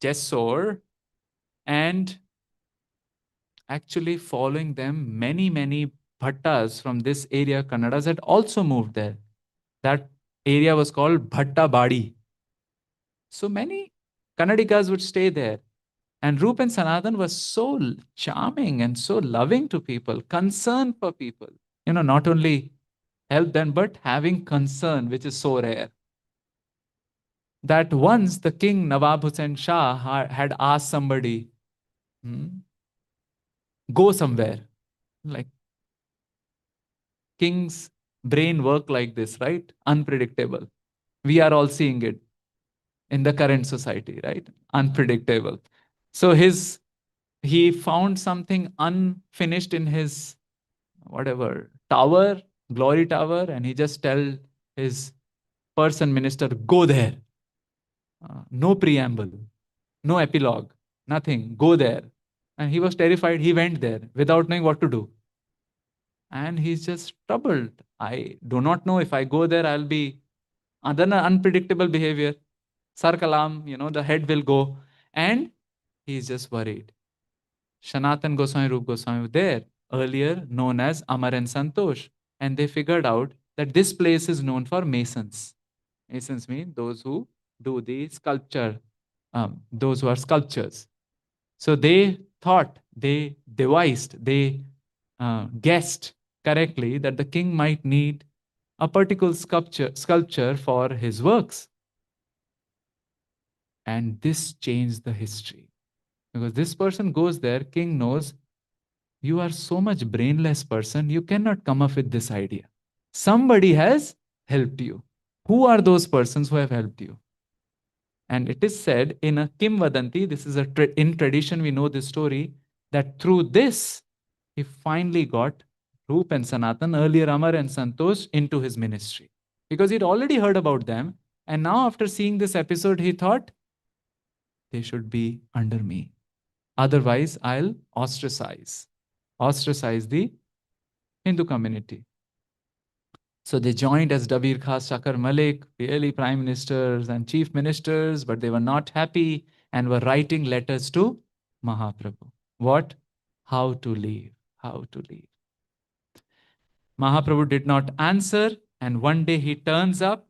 Jessore, and actually following them, many Bhattas from this area, Kannadas, had also moved there. That area was called Bhattabadi. So many Kannadigas would stay there. And Roop and Sanatan was so charming and so loving to people, concern for people. Not only help them, but having concern, which is so rare. That once the king Nawab Hussain Shah had asked somebody, go somewhere. Like king's brain work like this, right? Unpredictable. We are all seeing it in the current society, right? Unpredictable. So he found something unfinished in his tower, glory tower, and he just tell his person minister, go there. No preamble, no epilogue, nothing. Go there. And he was terrified. He went there without knowing what to do. And he's just troubled. I do not know if I go there, I'll be under unpredictable behavior. Sarkalam, the head will go. And he's just worried. Sanatan Goswami, Rup Goswami were there, earlier known as Amar and Santosh. And they figured out that this place is known for masons. Masons mean those who do the sculpture, those who are sculptures. So they thought, they devised, they guessed correctly that the king might need a particular sculpture for his works. And this changed the history. Because this person goes there, king knows, you are so much brainless person, you cannot come up with this idea. Somebody has helped you. Who are those persons who have helped you? And it is said in a Kim Vadanti, this is in tradition we know this story, that through this, he finally got Roop and Sanatan, earlier Amar and Santosh, into his ministry. Because he'd already heard about them. And now after seeing this episode, he thought, they should be under me. Otherwise, I'll ostracize the Hindu community. So they joined as Dabir Khas Shakar Malik, really prime ministers and chief ministers, but they were not happy and were writing letters to Mahaprabhu. What? How to leave? How to leave? Mahaprabhu did not answer, and one day he turns up.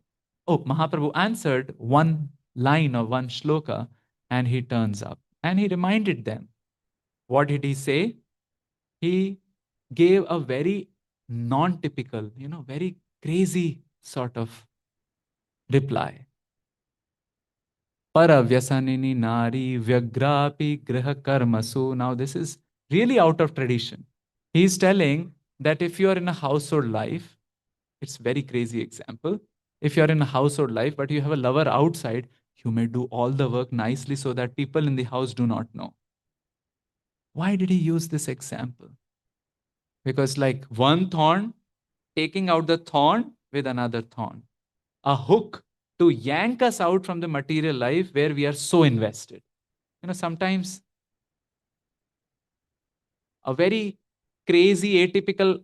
Oh, Mahaprabhu answered one line or one shloka, and he turns up. And he reminded them. What did he say? He gave a very non-typical, very crazy sort of reply. Paravyasanini nari vyagrapi griha karmasu. Now this is really out of tradition. He's telling that if you are in a household life, it's very crazy example. If you're in a household life, but you have a lover outside, you may do all the work nicely so that people in the house do not know. Why did he use this example? Because like one thorn, taking out the thorn with another thorn. A hook to yank us out from the material life where we are so invested. Sometimes a very crazy, atypical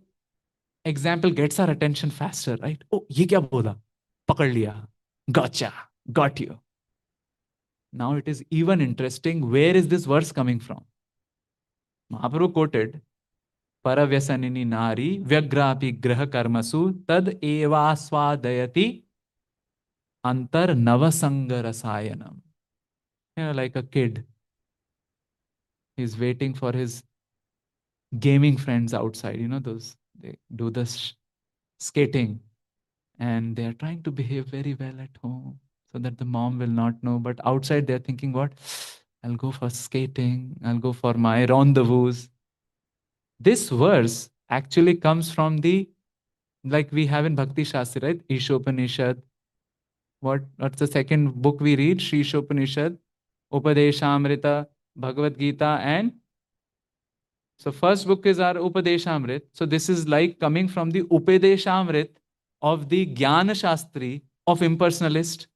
example gets our attention faster, right? Oh, ye kya bola? Pakad liya. Gotcha. Got you. Now it is even interesting. Where is this verse coming from? Mahaprabhu quoted, Paravyasanini nari vyagrapi graha karmasu tad eva swadayati antar navasanga rasayanam. Like a kid. He's waiting for his gaming friends outside. Those, they do this skating and they're trying to behave very well at home so that the mom will not know. But outside they're thinking, what? I'll go for skating. I'll go for my rendezvous. This verse actually comes from like we have in Bhakti Shastri, right? Ishopanishad. What's the second book we read? Shri Ishopanishad, Upadeshamrita, Bhagavad Gita, and so first book is our Upadeshamrit. So this is like coming from the Upadeshamrit of the Jnana Shastri of impersonalist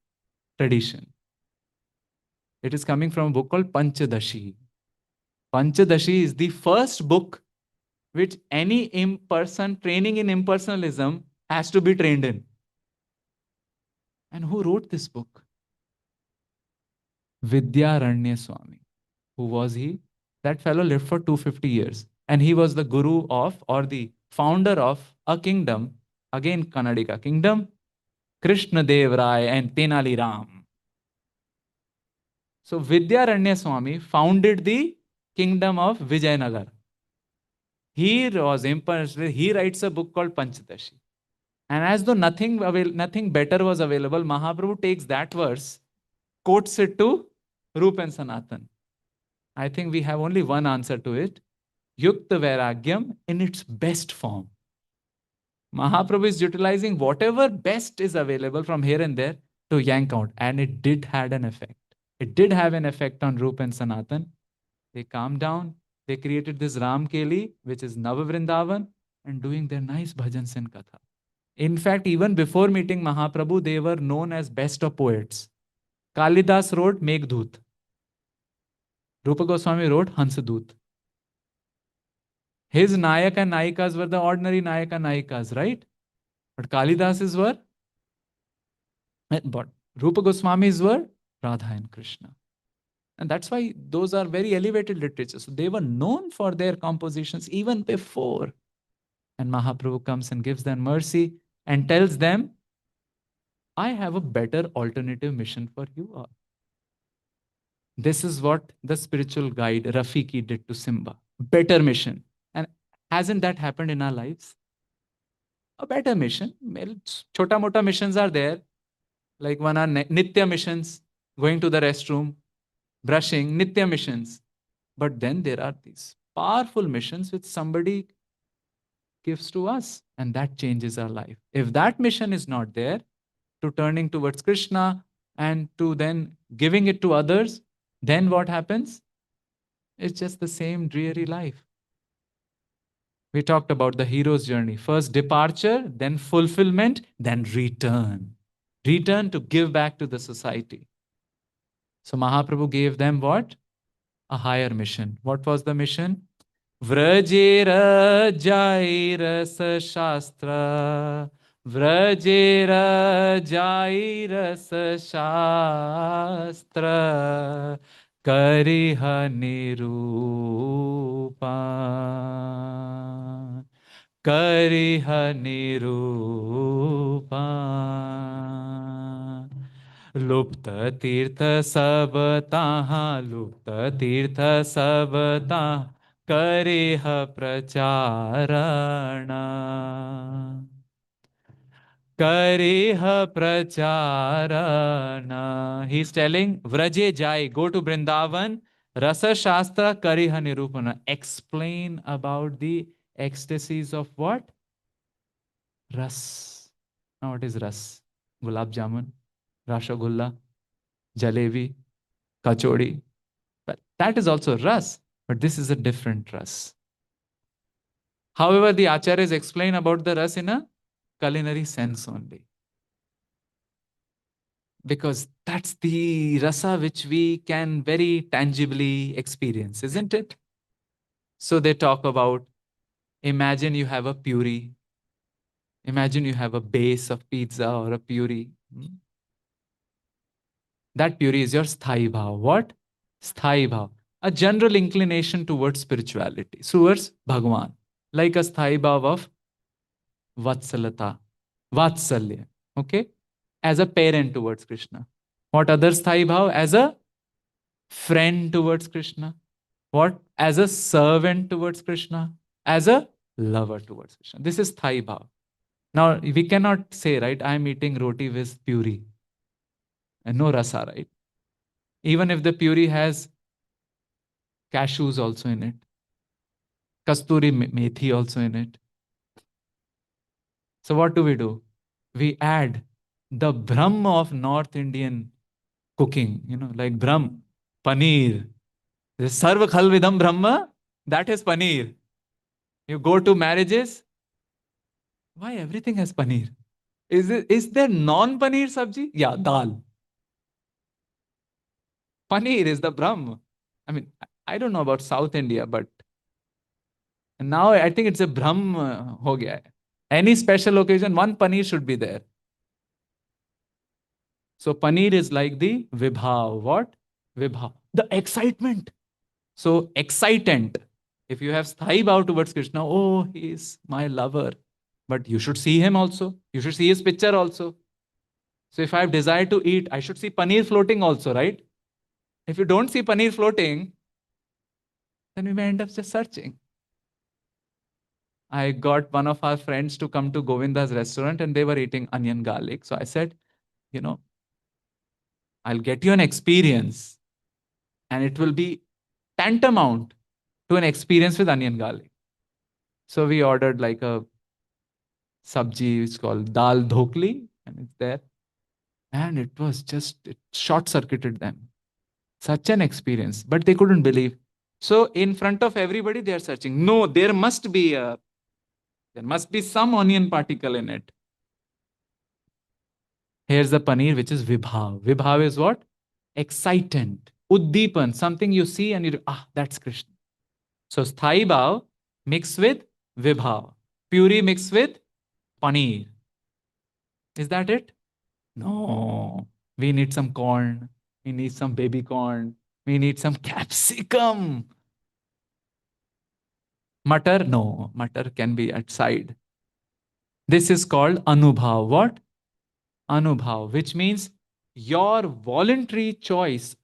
tradition. It is coming from a book called Panchadashi. Panchadashi is the first book which any in-person training in impersonalism has to be trained in. And who wrote this book? Vidyaranya Swami. Who was he? That fellow lived for 250 years. And he was the guru of, or the founder of, a kingdom, again Kannadiga kingdom, Krishna Dev Rai and Tenali Ram. So Vidyaranya Swami founded the kingdom of Vijayanagar. He was impersonal. He writes a book called Panchadashi. And as though nothing better was available, Mahaprabhu takes that verse, quotes it to Rupa and Sanatan. I think we have only one answer to it. Yukta Vairagyam in its best form. Mahaprabhu is utilizing whatever best is available from here and there to yank out. And it did have an effect. It did have an effect on Rupa and Sanatan. They calmed down. They created this Ram Keli, which is Navavrindavan, and doing their nice bhajans and katha. In fact, even before meeting Mahaprabhu, they were known as best of poets. Kalidas wrote Meghdut. Rupa Goswami wrote Hansadut. His Nayak and Nayikas were the ordinary Nayak and Nayikas, right? But Kalidas's were, but Rupa Goswami's were Radha and Krishna. And that's why those are very elevated literature. So they were known for their compositions even before. And Mahaprabhu comes and gives them mercy and tells them, I have a better alternative mission for you all. This is what the spiritual guide Rafiki did to Simba. Better mission. And hasn't that happened in our lives? A better mission. Chota mota missions are there. Like one are Nitya missions, going to the restroom, brushing, Nitya missions. But then there are these powerful missions which somebody gives to us, and that changes our life. If that mission is not there, to turning towards Krishna and to then giving it to others, then what happens? It's just the same dreary life. We talked about the hero's journey. First departure, then fulfillment, then return. Return to give back to the society. So Mahaprabhu gave them what? a higher mission. What was the mission? Vrajera Jairasa Shastra. Vrajera Jairasa Shastra. Kariha Nirupa. Kariha Nirupa. लुप्त तीर्थ सब ताहाँ लुप्त तीर्थ सब ताहाँ Kareh प्रचारण Kareh प्रचारण. He's telling Vraje Jai, go to Vrindavan, Rasa Shastra Kariha Nirupana. Explain about the ecstasies of what? Ras. Now what is ras? Gulab Jamun, Rashagulla, Jalebi, Kachori. But that is also ras, but this is a different ras. However, the acharyas explain about the ras in a culinary sense only. Because that's the rasa which we can very tangibly experience, isn't it? So they talk about, imagine you have a puri. Imagine you have a base of pizza or a puri. That puri is your sthai bhav. What? Sthai bhav. A general inclination towards spirituality, towards Bhagwan. Like a sthai bhav of vatsalata, vatsalya. Okay? As a parent towards Krishna. What other sthai bhav? As a friend towards Krishna. What? As a servant towards Krishna. As a lover towards Krishna. This is sthai bhav. Now, we cannot say, right, I'm eating roti with puri. And no rasa, right? Even if the puri has cashews also in it, kasturi methi also in it. So what do? We add the Brahma of North Indian cooking, like Brahm, paneer. Sarva khalvidam Brahma, that is paneer. You go to marriages, why everything has paneer? Is there non-paneer sabji? Yeah, dal. Paneer is the Brahm. I mean, I don't know about South India, but now I think it's a Brahm ho gaya hai. Any special occasion, one paneer should be there. So paneer is like the vibhav. What? Vibhav. The excitement. So excitant. If you have sthai bhav towards Krishna, oh, he is my lover. But you should see him also. You should see his picture also. So if I have desire to eat, I should see paneer floating also, right? If you don't see paneer floating, then we may end up just searching. I got one of our friends to come to Govinda's restaurant and they were eating onion garlic. So I said, I'll get you an experience and it will be tantamount to an experience with onion garlic. So we ordered like a sabji, it's called dal dhokli, and it's there. And it was just, it short-circuited them. Such an experience, but they couldn't believe. So in front of everybody, they are searching. No, there must be some onion particle in it. Here's the paneer, which is vibhav. Vibhav is what? Excitant, uddipan, something you see and you, that's Krishna. So sthai bhav mixed with vibhav. Puri mixed with paneer. Is that it? No. We need some corn. We need some baby corn. We need some capsicum. Matar? No. Matar can be at side. This is called anubhav. What? Anubhav, which means your voluntary choice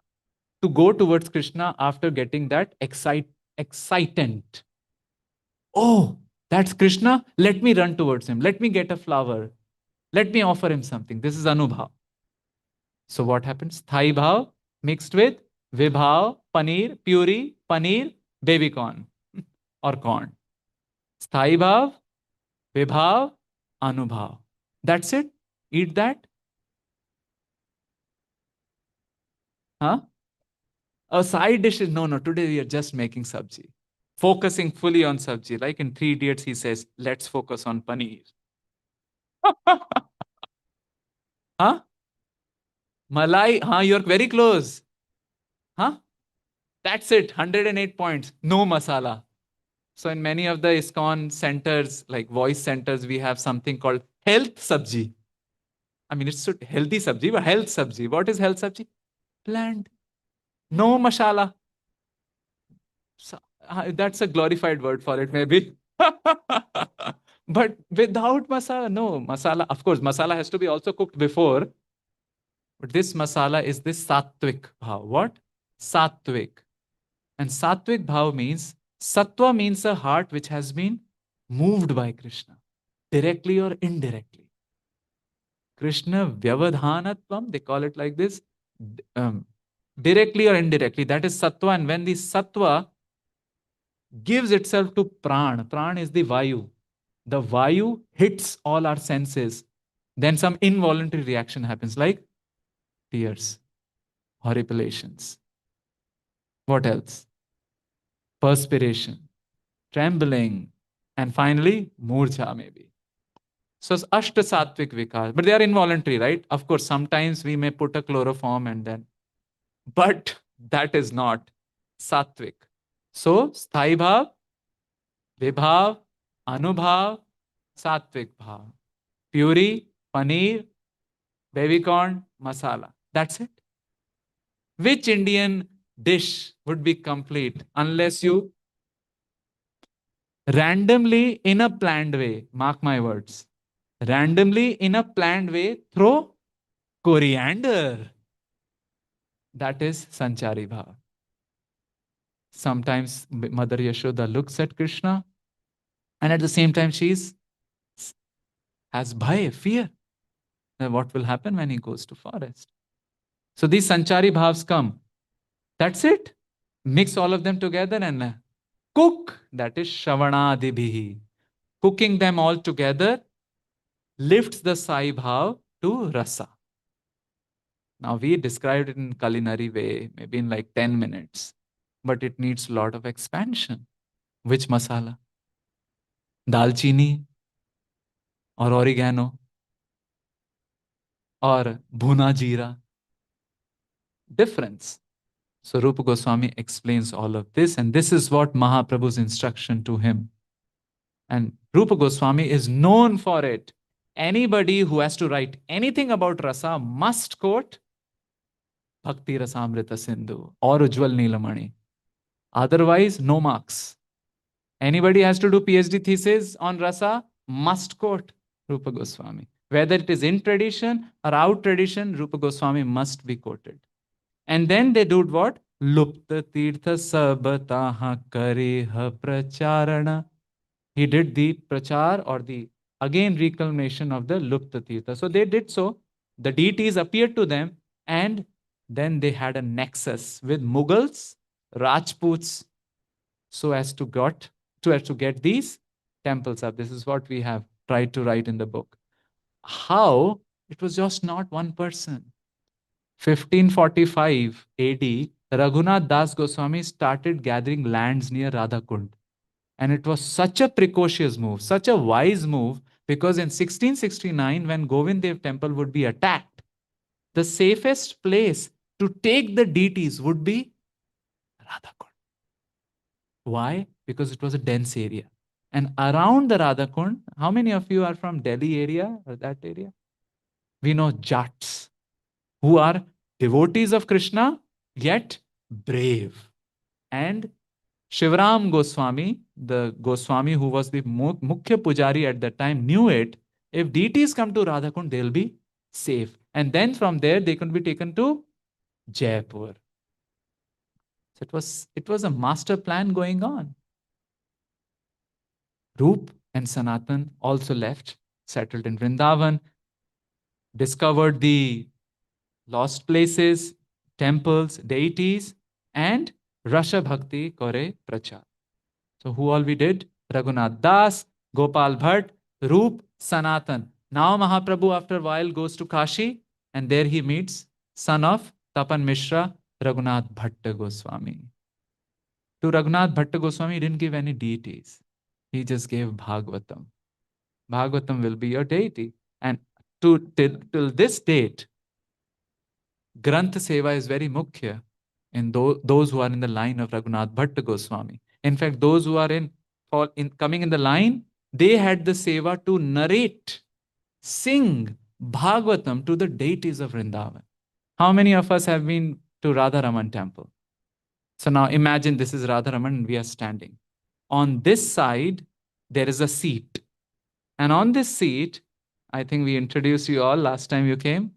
to go towards Krishna after getting that excitant. Oh, that's Krishna. Let me run towards him. Let me get a flower. Let me offer him something. This is anubhav. So what happens? Sthai bhav mixed with vibhav, paneer, puri, paneer, baby corn or corn. Sthai bhav, vibhav, anubhav. That's it. Eat that. Huh? A side dish is no. Today we are just making sabji. Focusing fully on sabji. Like in 3 Idiots, he says, let's focus on paneer. Huh? Malai, you're very close. Huh? That's it, 108 points, no masala. So in many of the ISKCON centers, like voice centers, we have something called health sabji. I mean, it's healthy sabji, but health sabji. What is health sabji? Bland. No masala. So, that's a glorified word for it, maybe. But without masala, no. Masala, of course, masala has to be also cooked before. But this masala is this sattvic bhav. What? Sattvic. And sattvic bhav means, sattva means a heart which has been moved by Krishna, directly or indirectly. Krishna vyavadhanatvam, they call it like this, directly or indirectly. That is sattva. And when the sattva gives itself to pran, pran is the vayu. The vayu hits all our senses. Then some involuntary reaction happens, like tears, horripilations. What else? Perspiration, trembling, and finally, murcha maybe. So it's ashta sattvic vikas, but they are involuntary, right? Of course, sometimes we may put a chloroform and then, but that is not sattvic. So sthai bhav, vibhav, anubhav, sattvic bhav. Puri, paneer, baby corn, masala. That's it. Which Indian dish would be complete unless you randomly, in a planned way, mark my words, randomly, in a planned way, throw coriander? That is Sanchari Bhav. Sometimes Mother Yashoda looks at Krishna and at the same time has bhai, fear. What will happen when he goes to forest? So these Sanchari Bhavs come. That's it. Mix all of them together and cook. That is Shravanadibhihi. Cooking them all together lifts the Sai Bhav to Rasa. Now we described it in culinary way, maybe in like 10 minutes. But it needs a lot of expansion. Which masala? Dalchini or oregano or bhuna jeera? Difference. So Rupa Goswami explains all of this, and this is what Mahaprabhu's instruction to him. And Rupa Goswami is known for it. Anybody who has to write anything about rasa must quote Bhakti Rasamrita Sindhu or Ujjwal Neelamani. Otherwise, no marks. Anybody has to do PhD thesis on rasa must quote Rupa Goswami. Whether it is in tradition or out tradition, Rupa Goswami must be quoted. And then they do what? Lupta tirtha sabataha kareha pracharana. He did the prachar or the again reclamation of the Lupta tirtha. So they did so. The deities appeared to them, and then they had a nexus with Mughals, Rajputs, so as to get these temples up. This is what we have tried to write in the book. How? It was just not one person. 1545 AD, Raghunath Das Goswami started gathering lands near Radhakund. And it was such a precocious move, such a wise move, because in 1669, when Govind Dev temple would be attacked, the safest place to take the deities would be Radhakund. Why? Because it was a dense area. And around the Radhakund, how many of you are from Delhi area or that area? We know Jats, who are devotees of Krishna, yet brave. And Shivram Goswami, the Goswami who was the Mukhya Pujari at that time, knew it. If deities come to Radhakund, they'll be safe. And then from there, they can be taken to Jaipur. So it was a master plan going on. Roop and Sanatan also left, settled in Vrindavan, discovered the lost places, temples, deities, and Rasha Bhakti Kore Prachar. So who all we did? Raghunath Das, Gopal Bhatt, Roop, Sanatan. Now Mahaprabhu after a while goes to Kashi, and there he meets son of Tapan Mishra, Raghunath Bhatta Goswami. To Raghunath Bhatta Goswami, he didn't give any deities. He just gave Bhagavatam. Bhagavatam will be your deity. And till this date, Granth Seva is very mukhya. in those who are in the line of Raghunath Bhatta Goswami. In fact, those who are coming in the line, they had the seva to narrate, sing Bhagavatam to the deities of Vrindavan. How many of us have been to Radharaman temple? So now imagine this is Radharaman and we are standing. On this side, there is a seat. And on this seat, I think we introduced you all last time you came,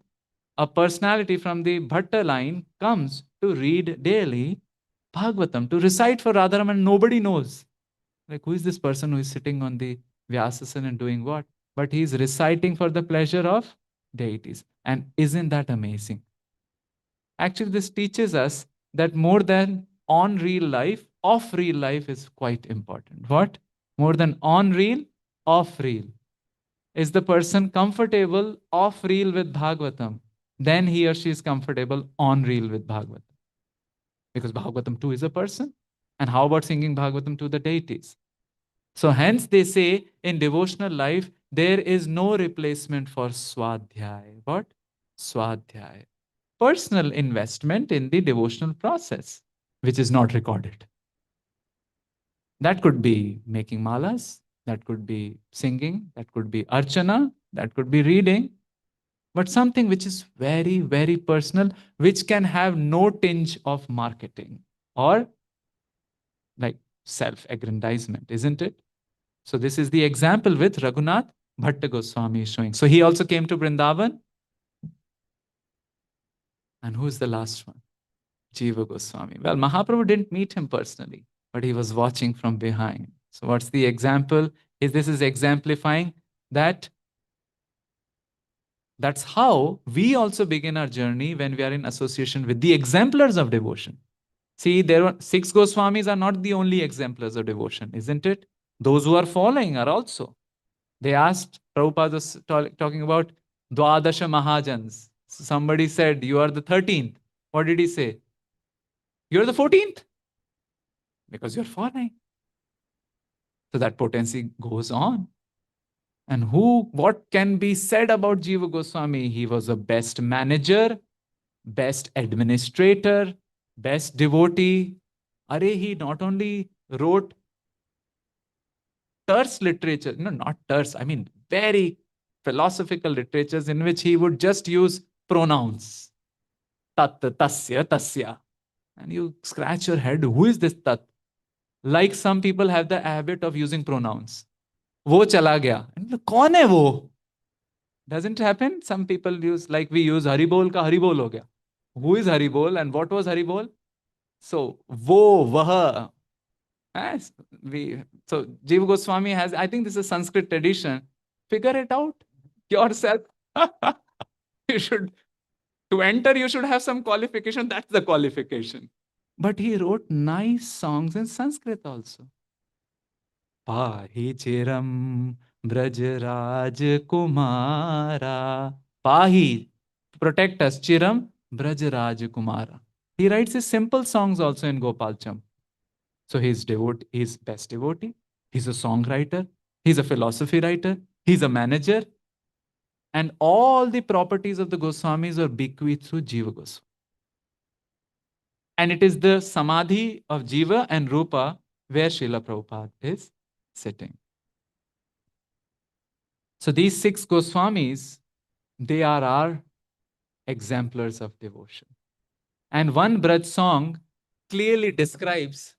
a personality from the Bhatta line comes to read daily Bhagavatam, to recite for Radharaman. Nobody knows. Like, who is this person who is sitting on the Vyasasan and doing what? But he is reciting for the pleasure of deities. And isn't that amazing? Actually, this teaches us that more than on real life, off real life is quite important. What? More than on real, off real. Is the person comfortable off reel with Bhagavatam? Then he or she is comfortable on reel with Bhagavatam. Because Bhagavatam too is a person. And how about singing Bhagavatam to the deities? So hence they say in devotional life, there is no replacement for Swadhyay. What? Swadhyay. Personal investment in the devotional process, which is not recorded. That could be making malas, that could be singing, that could be archana, that could be reading, but something which is very, very personal, which can have no tinge of marketing or like self-aggrandizement, isn't it? So this is the example with Raghunath Bhatta Goswami is showing. So he also came to Vrindavan. And who's the last one? Jiva Goswami. Well, Mahaprabhu didn't meet him personally, but he was watching from behind. So what's the example? This is exemplifying that that's how we also begin our journey when we are in association with the exemplars of devotion. See, there are 6 Goswamis are not the only exemplars of devotion, isn't it? Those who are following are also. They asked, Prabhupada was talking about Dwadasha Mahajans. So somebody said, you are the 13th. What did he say? You're the 14th. Because you're following. So that potency goes on. And what can be said about Jiva Goswami? He was a best manager, best administrator, best devotee. He not only wrote terse literature, no, not terse, I mean very philosophical literatures in which he would just use pronouns. Tat, tasya, tasya. And you scratch your head, who is this tat? Like some people have the habit of using pronouns. वो चला गया. कौन है वो? Doesn't happen? Some people use, like we use Haribol का Haribol हो गया. Who is Haribol and what was Haribol? So, वो, वह. So, Jiva Goswami has, I think this is a Sanskrit tradition. Figure it out yourself. You should, to enter, you should have some qualification. That's the qualification. But he wrote nice songs in Sanskrit also. Pahi chiram Braj Kumara. Pahi, protect us. Chiram Braj Kumara. He writes his simple songs also in Gopalcham. So he's best devotee. He's a songwriter. He's a philosophy writer. He's a manager. And all the properties of the Goswamis are bequeathed through Jiva Goswami. And it is the Samadhi of Jiva and Rupa where Srila Prabhupada is sitting. So these 6 Goswamis, they are our exemplars of devotion. And one Braj song clearly describes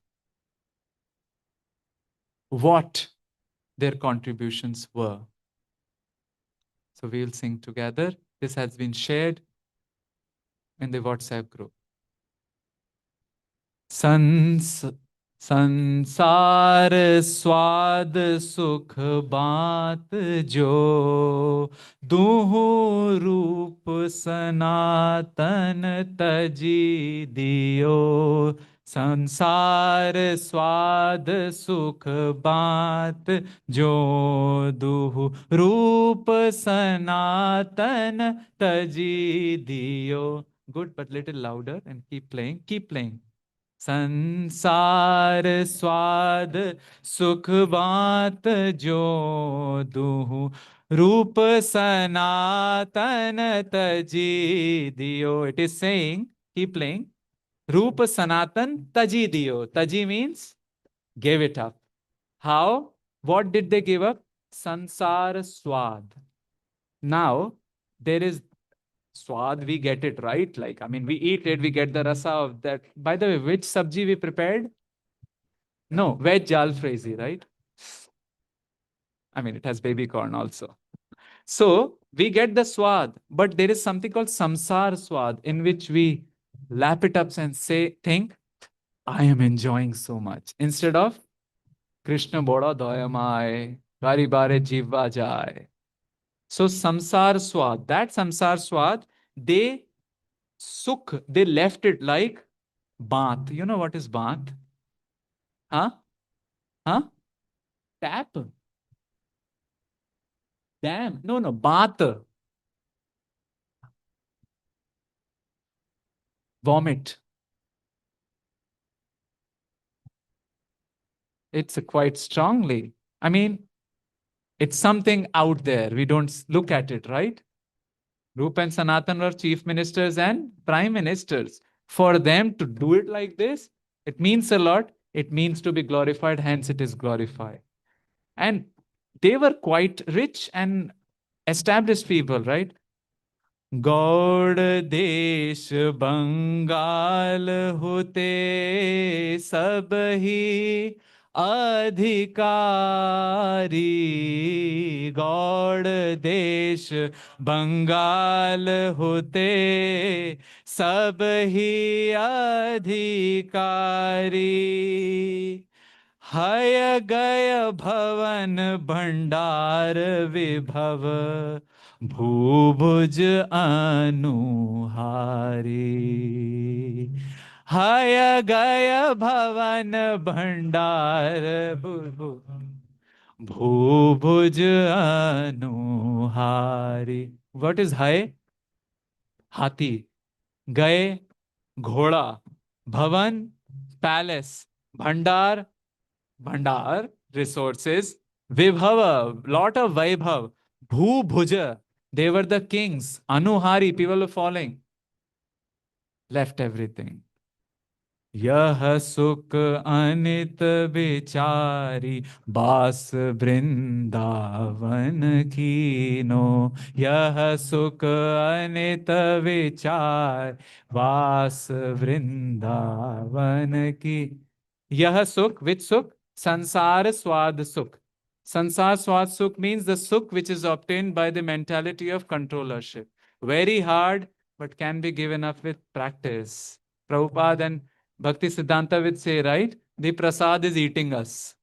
what their contributions were. So we'll sing together. This has been shared in the WhatsApp group. संसार स्वाद सुख बात जो दुहु रूप सनातन तजी दियो संसार स्वाद सुख बात जो दुहु रूप सनातन तजी दियो. Good, but little louder and keep playing. Keep playing. संसार स्वाद सुख बात जो दुहु रूप सनातन तजी दियो. It is saying, keep playing. Rupa Sanatan Taji Diyo. Taji means gave it up. How? What did they give up? Sansar Swad. Now, there is swad, we get it, right? Like, I mean, we eat it, we get the rasa of that. By the way, which sabji we prepared? No, veg jal fries, right? I mean, it has baby corn also. So we get the swad, but there is something called samsar swad in which we lap it up and think, I am enjoying so much. Instead of Krishna boda doyamai, gari bare jiva jai. So samsar swad, that samsar swad, they sukh, they left it like bath. You know what is bath? Huh? Huh? Tap? Dam? No, no, bath. Vomit. It's quite strongly. I mean, it's something out there. We don't look at it, right? Rupa and Sanatan were chief ministers and prime ministers. For them to do it like this, it means a lot. It means to be glorified, hence it is glorified. And they were quite rich and established people, right? Gaur देश बंगाल होते सब ही अधिकारी गौड़ देश बंगाल होते सब ही अधिकारी हय गय भवन भंडार विभव भूभुज अनुहारी हय गय भवन भंडार भूभुज अनुहारी. What is high? हाथी. गए घोड़ा. भवन palace. भंडार Bhandar, resources. Vibhava, lot of Vaibhav. Bhu Bhuja, they were the kings. Anuhari, people were falling. Left everything. यह सुख अनित विचारी बास वृंदावन कीनो यह सुख अनित विचार वास वृंदावन की. Yah sukh, which sukh? Sansar swad sukh. Sansar swad sukh means the sukh which is obtained by the mentality of controllership. Very hard, but can be given up with practice. Prabhupada and Bhakti Siddhanta would say, right? The prasad is eating us.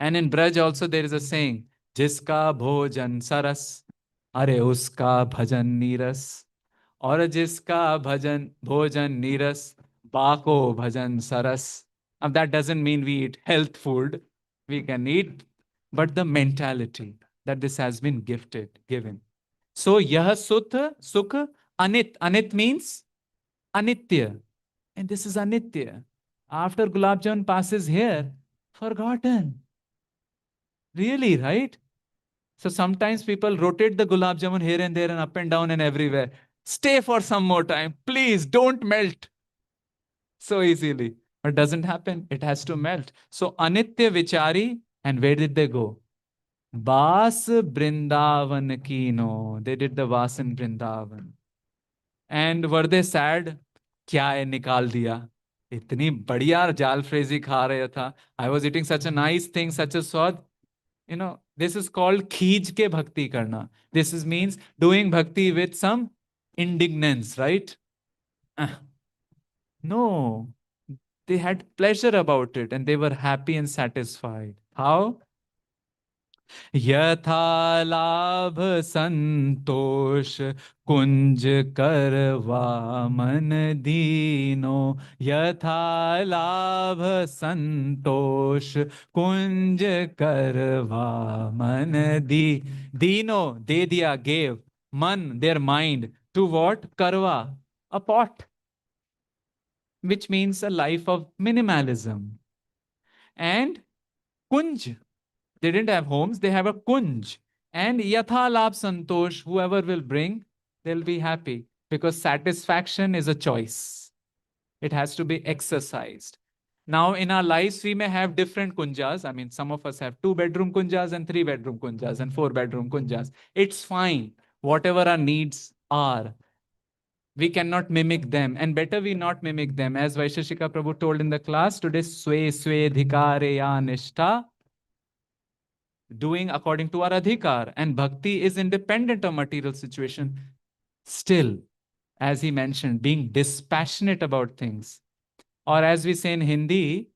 And in Braj also there is a saying, Jiska bhojan saras, are uska bhajan niras. Or jiska bhajan bhojan niras, Bako bhajan saras. Now that doesn't mean we eat health food. We can eat, but the mentality that this has been given. So yah sukha, anit. Anit means anitya. And this is anitya. After Gulab Jamun passes here, forgotten. Really, right? So sometimes people rotate the Gulab Jamun here and there and up and down and everywhere. Stay for some more time. Please don't melt so easily. But it doesn't happen. It has to melt. So Anitya Vichari, and where did they go? Vas Brindavan Kino. They did the Vas in Brindavan. And were they sad? क्या है निकाल दिया इतनी बढ़िया जाल फ्रेजी खा रहा था. I was eating such a nice thing, such a swad. You know, this is called खींच के भक्ति करना. This is means doing bhakti with some indignance, right? No, they had pleasure about it and they were happy and satisfied. How? यथा लाभ संतोष कुंज करवा मन दीनो यथा लाभ संतोष कुंज करवा मन दीनो दे दिया gave मन their mind to what? Karva, a pot, which means a life of minimalism. And kunj, they didn't have homes, they have a kunj. And yatha labh santosh, whoever will bring, they'll be happy. because satisfaction is a choice. It has to be exercised. Now, in our lives, we may have different kunjas. I mean, some of us have 2-bedroom kunjas and 3-bedroom kunjas and 4-bedroom kunjas. It's fine, whatever our needs are. We cannot mimic them, and better we not mimic them. As Vaisheshika Prabhu told in the class today, Swe Swe Dhikare Ya Nishtha, doing according to our adhikar. And bhakti is independent of material situation. Still, as he mentioned, being dispassionate about things. Or as we say in Hindi,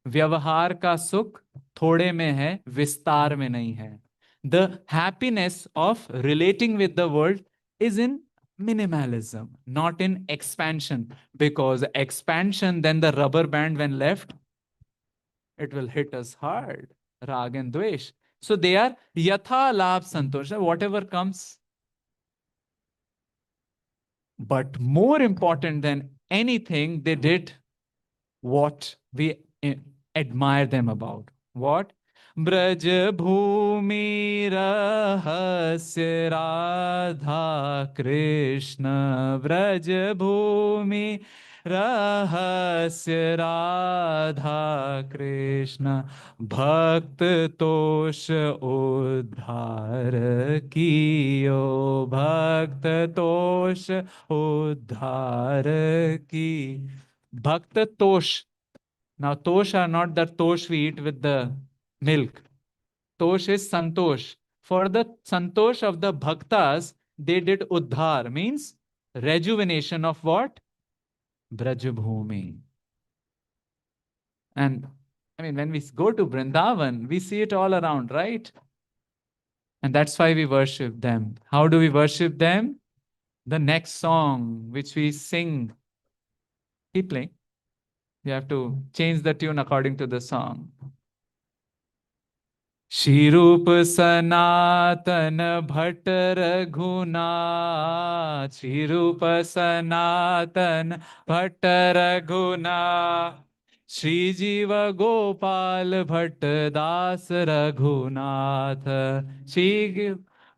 व्यवहार का सुख थोड़े में है, विस्तार में नहीं है. The happiness of relating with the world is in minimalism, not in expansion. Because expansion, then the rubber band when left, it will hit us hard. Rag and dvesh. So they are yatha labh santosha, whatever comes. But more important than anything, they did what we admire them about. What? Braj bhumi rahasya Radha Krishna. Braj bhumi rahasya Radha Krishna. Bhakt tosh uddhar kiyo. Bhakt tosh uddhar ki. Bhakta tosh. Now, tosh are not the tosh we eat with the milk. Tosh is santosh. For the santosh of the bhaktas, they did uddhar, means rejuvenation of what? Brajabhumi. And I mean, when we go to Vrindavan, we see it all around, right? And that's why we worship them. How do we worship them? The next song, which we sing, keep playing. You have to change the tune according to the song. Shri रूप सनातन भट्ट रघुनाथ. श्री रूप सनातन भट्ट रघुनाथ. श्री जीव गोपाल भट्ट दास रघुनाथ. श्री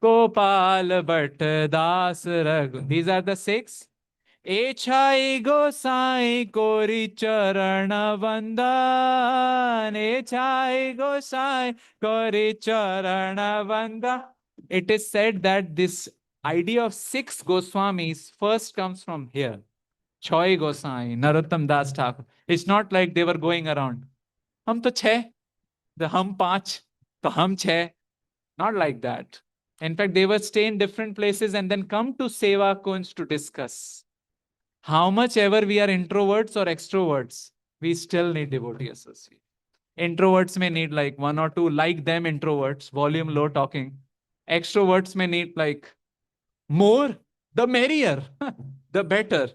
गोपाल भट्ट दास Raghu. These are the 6. एछाई गोसाई कोरी चरण वंदन. एछाई गोसाई कोरी चरण वंदन. It is said that this idea of 6 Goswamis first comes from here. Choi Gosai, Narottam Das Thakur. It's not like they were going around. Hum to 6, the hum 5, to hum 6. Not like that. In fact, they would stay in different places and then come to Seva Kunj to discuss. How much ever we are introverts or extroverts, we still need devotee associate. Introverts may need like 1 or 2, like them introverts, volume low talking. Extroverts may need like more, the merrier, the better,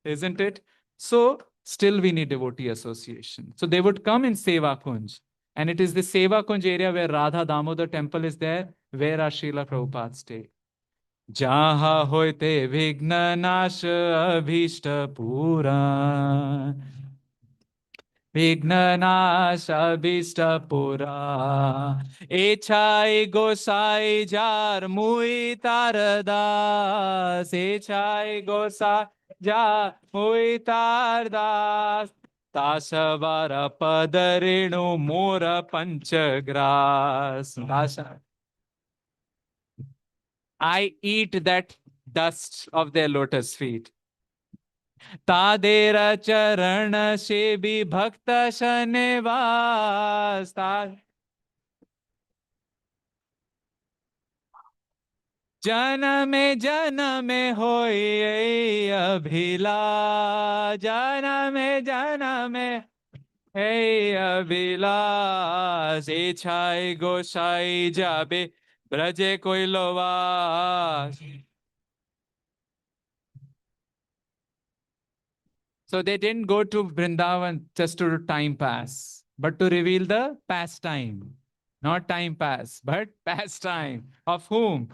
isn't it? So still we need devotee association. So they would come in Seva Kunj. And it is the Seva Kunj area where Radha Damodar temple is there, where our Srila Prabhupada stay. जहाँ होते विघ्न नाश अभीष्ट पूरा. विघ्न नाश अभीष्ट पूरा. एछाई गोसाई जार मुई तार दास. एछाई गोसाई जार मुई तार दास. तासवार पद रेणु मोर पंचग्रास. I eat that dust of their lotus feet. Tadera charana shebi bhakta shanevas. Janame hoye abhila. Janame hey abhilas. Echai gosai jabe braje koi lovas. So they didn't go to Vrindavan just to time pass, but to reveal the pastime. Not time pass, but pastime. Of whom?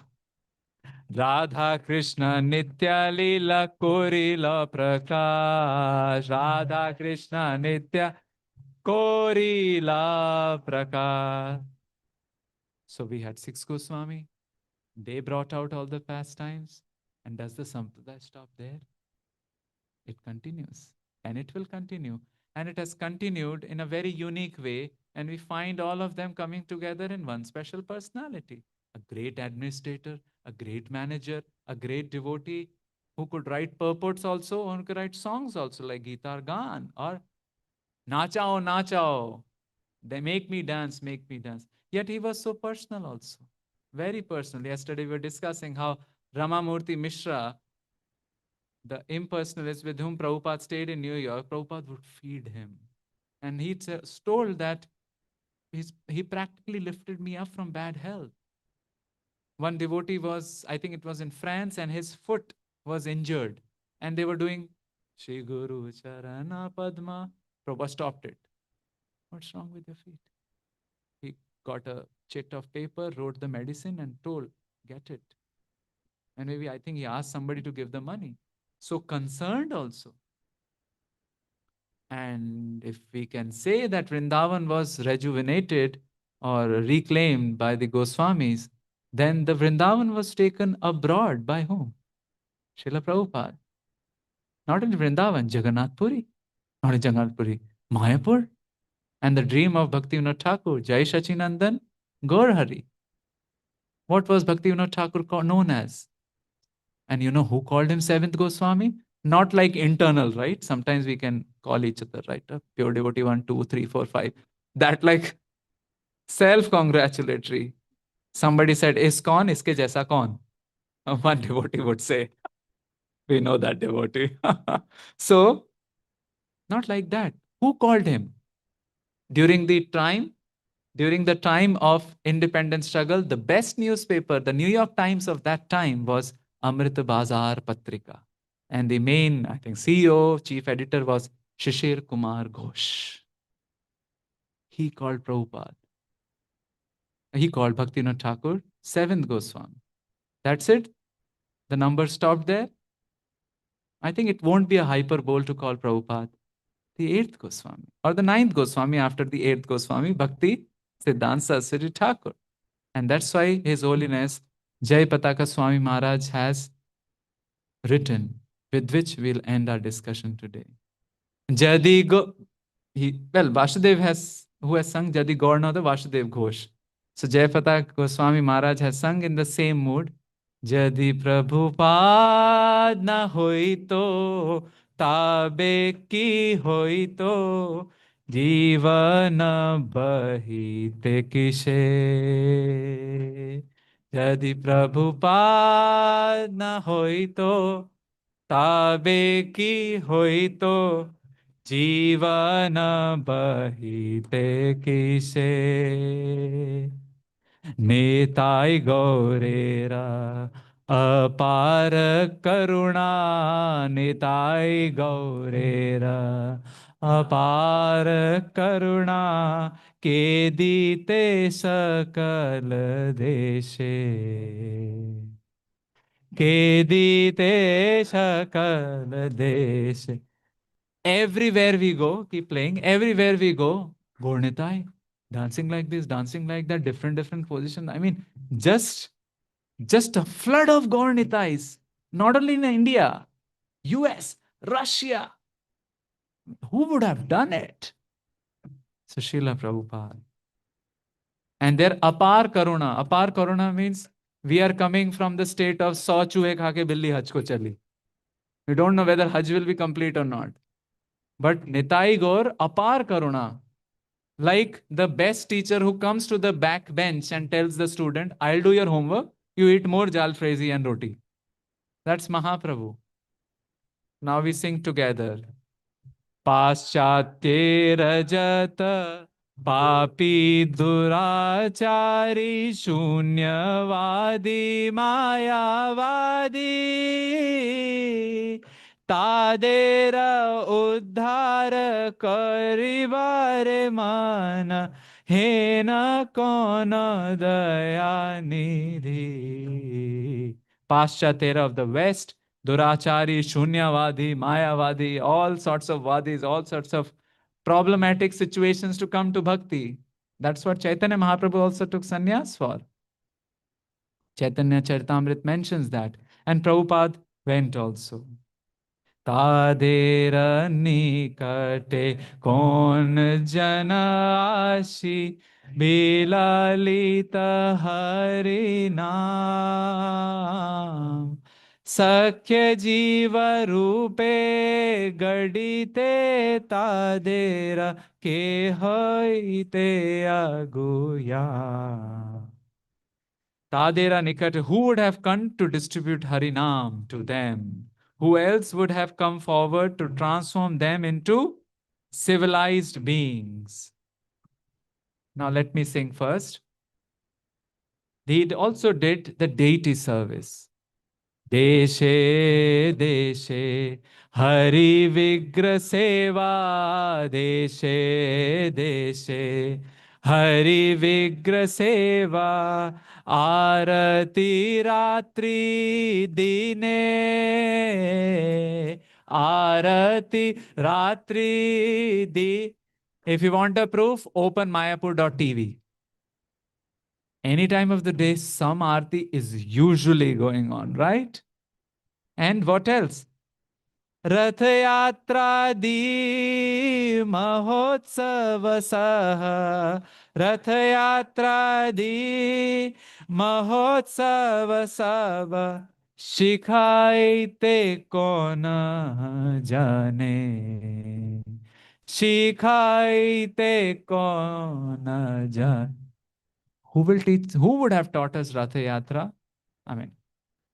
Radha Krishna Nitya Lila Korila Prakash. Radha Krishna Nitya Korila Prakash. So we had 6 Goswami. They brought out all the pastimes. And does the Sampradaya stop there? It continues, and it will continue. And it has continued in a very unique way. And we find all of them coming together in one special personality, a great administrator, a great manager, a great devotee who could write purports also, or who could write songs also, like Gitar Gan or Nachao, Nachao. They make me dance, make me dance. Yet he was so personal also, very personal. Yesterday we were discussing how Ramamurti Mishra, the impersonalist with whom Prabhupada stayed in New York, Prabhupada would feed him. And he told that he practically lifted me up from bad health. One devotee was, I think it was in France, and his foot was injured. And they were doing Shri Guru Charana Padma. Prabhupada stopped it. What's wrong with your feet? He got a chit of paper, wrote the medicine, and told, get it. And maybe I think he asked somebody to give the money. So concerned also. And if we can say that Vrindavan was rejuvenated or reclaimed by the Goswamis, then the Vrindavan was taken abroad by whom? Srila Prabhupada. Not only Vrindavan, Jagannath Puri. Not only Jagannath Puri, Mayapur. And the dream of Bhaktivinoda Thakur, Jai Shachinandan, Gaur Hari. What was Bhaktivinoda Thakur known as? And you know who called him seventh Goswami? Not like internal, right? Sometimes we can call each other, right? Pure devotee 1, 2, 3, 4, 5. That like self-congratulatory. Somebody said, ISKCON, iske jaisa kaun? One devotee would say, we know that devotee. So, not like that. Who called him? During the time of independence struggle, the best newspaper, the New York Times of that time, was Amrit Bazar Patrika. And the main, I think, CEO, chief editor was Shishir Kumar Ghosh. He called Prabhupada. He called Bhaktivinoda Thakur seventh Goswami. That's it. The number stopped there. I think it won't be a hyperbole to call Prabhupada the eighth Goswami or the ninth Goswami after the eighth Goswami, Bhakti Siddhanta Saraswati Thakur. And that's why His Holiness Jai Pataka Swami Maharaj has written, with which we'll end our discussion today. Jadi Go, Vasudev who has sung Jadi Gaur the Vasudev Ghosh. So Jai Pataka Goswami Maharaj has sung in the same mood. Jadi Prabhupada na hoito, tabe ki hoito, जीवन बहिते किसे यदि प्रभुपाद न होइतो ताबे की होइतो जीवन बहिते किसे नेताय गौरेरा अपार करुणा नेताय गौरेरा अपार करुणा के दीते सकल देशे के दीते सकल देश. Everywhere we go, keep playing. Everywhere we go, Gornitai, dancing like this, dancing like that, different position. I mean, just a flood of Gornitais, not only in India, US, Russia. Who would have done it? So Srila Prabhupada. And their apar karuna. Apar karuna means we are coming from the state of saw chuhe khake billi haj ko chali. We don't know whether haj will be complete or not. But Nitai Gaur apar karuna. Like the best teacher who comes to the back bench and tells the student, I'll do your homework, you eat more jal frazi and roti. That's Mahaprabhu. Now we sing together. पाश्चात्य रजत पापी दुराचारी शून्यवादी मायावादी तादेर उद्धार करिबारे मन हे न कौन दया निधि. Paschatera of the West, Durachari, Shunyavadi, Mayavadi, all sorts of vadis, all sorts of problematic situations to come to bhakti. That's what Chaitanya Mahaprabhu also took sannyas for. Chaitanya Charitamrit mentions that. And Prabhupada went also. Tadera nikate kon jana ashi bilalita hari naam Sakhya jiva rupe gadite tadera ke hoite aguya. Tadera Nikat, who would have come to distribute Harinam to them? Who else would have come forward to transform them into civilized beings? Now let me sing first. They also did the deity service. Deshe Deshe Hari Vigra Seva Deshe Deshe Hari Vigra Seva Arati Ratri Dine Arati Ratri Di. If you want a proof, open mayapur.tv. Any time of the day, some arti is usually going on, right? And what else? Rath Yatra Di Mahotsav Saha Rath Yatra Di Mahotsav Sava Shikhaite Kona Jane Shikhaite Kona Jane. Who will teach? Who would have taught us Rath Yatra? I mean,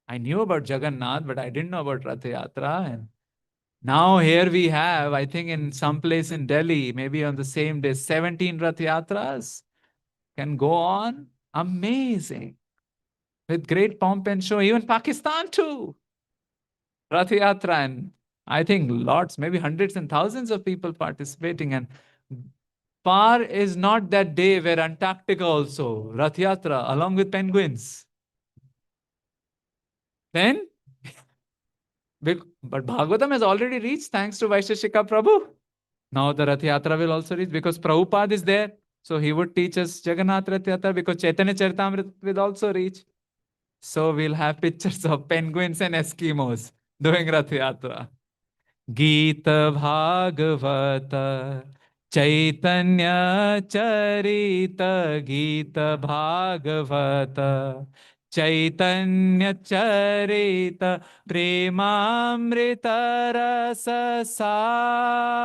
I knew about Jagannath, but I didn't know about Rath Yatra. And now here we have, I think in some place in Delhi, maybe on the same day, 17 Rath Yatras can go on. Amazing. With great pomp and show. Even Pakistan too. Rath Yatra, and I think lots, maybe hundreds and thousands of people participating. And Par is not that day where Antarctica also, Rath Yatra, along with penguins. Then, but Bhagavatam has already reached thanks to Vaisheshika Prabhu. Now the Rath Yatra will also reach because Prabhupada is there. So he would teach us Jagannath Rath Yatra because Chaitanya Charitamrita will also reach. So we'll have pictures of penguins and Eskimos doing Rath Yatra. Gita Bhagavata Chaitanya Charita Gita Bhagavata Chaitanya Charita Premamrita Rasa Sar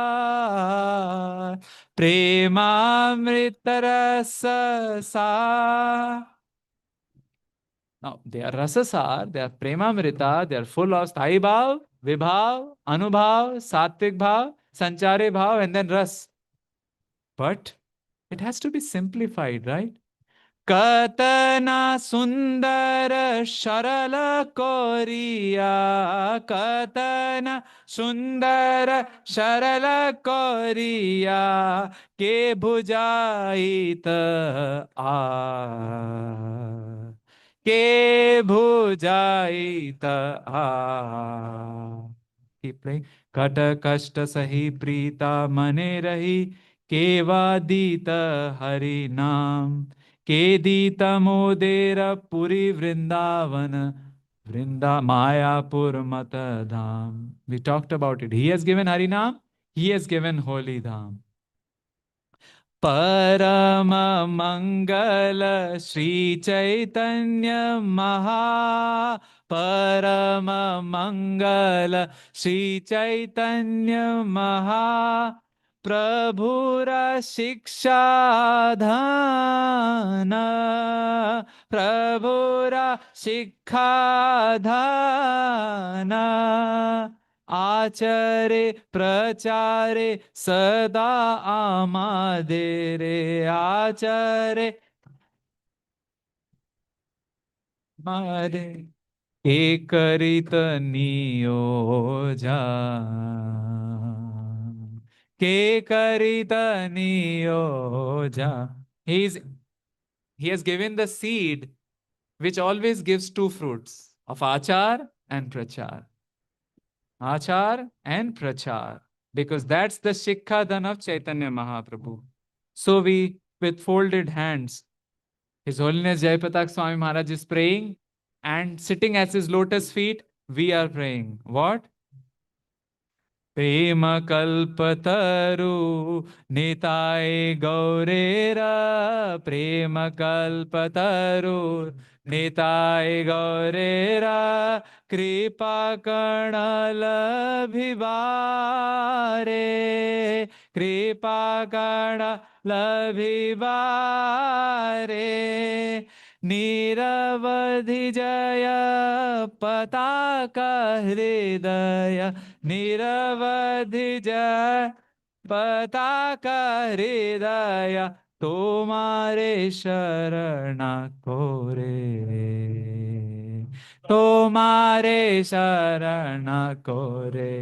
Premamrita Rasa Sar. Now, they are rasasar, they are premamrita, they are full of sthai bhav, vibhav, anubhav, sattvic bhav, sanchare bhav, and then ras. But it has to be simplified, right? Katana sundara sharala koriya Katana sundara sharala koriya Ke bhujaita Ke bhujaita Keep playing. Kata kashta sahi prita mane rahi Kevadita hari nam Kedita modera puri vrindavana Vrinda Mayapur matadham. We talked about it. He has given Harinam, he has given Holy Dham. Parama Mangala Sri Chaitanya Maha Parama Mangala Sri Chaitanya Maha Prabhura Shiksha Dhana Prabhura Shikha Dhana Achare prachare sada amadere achare mare Kekarita niyoja Kekarita niyoja. He has given the seed which always gives two fruits of achar and prachar. Achar and Prachar, because that's the Shikkhadan of Chaitanya Mahaprabhu. So we, with folded hands, His Holiness Jayapatak Swami Maharaj is praying And sitting at his lotus feet, we are praying. What? प्रेम कल्पतरु निताय गौरेरा प्रेम कल्पतरु निताय गौरेरा कृपा कणल भिवारे कृपा कणल भिवारे निरवधि जय पताका हृदय निरवधि जय पताका हृदय तुम्हारे शरण कोरे तुम्हारे शरण कोरे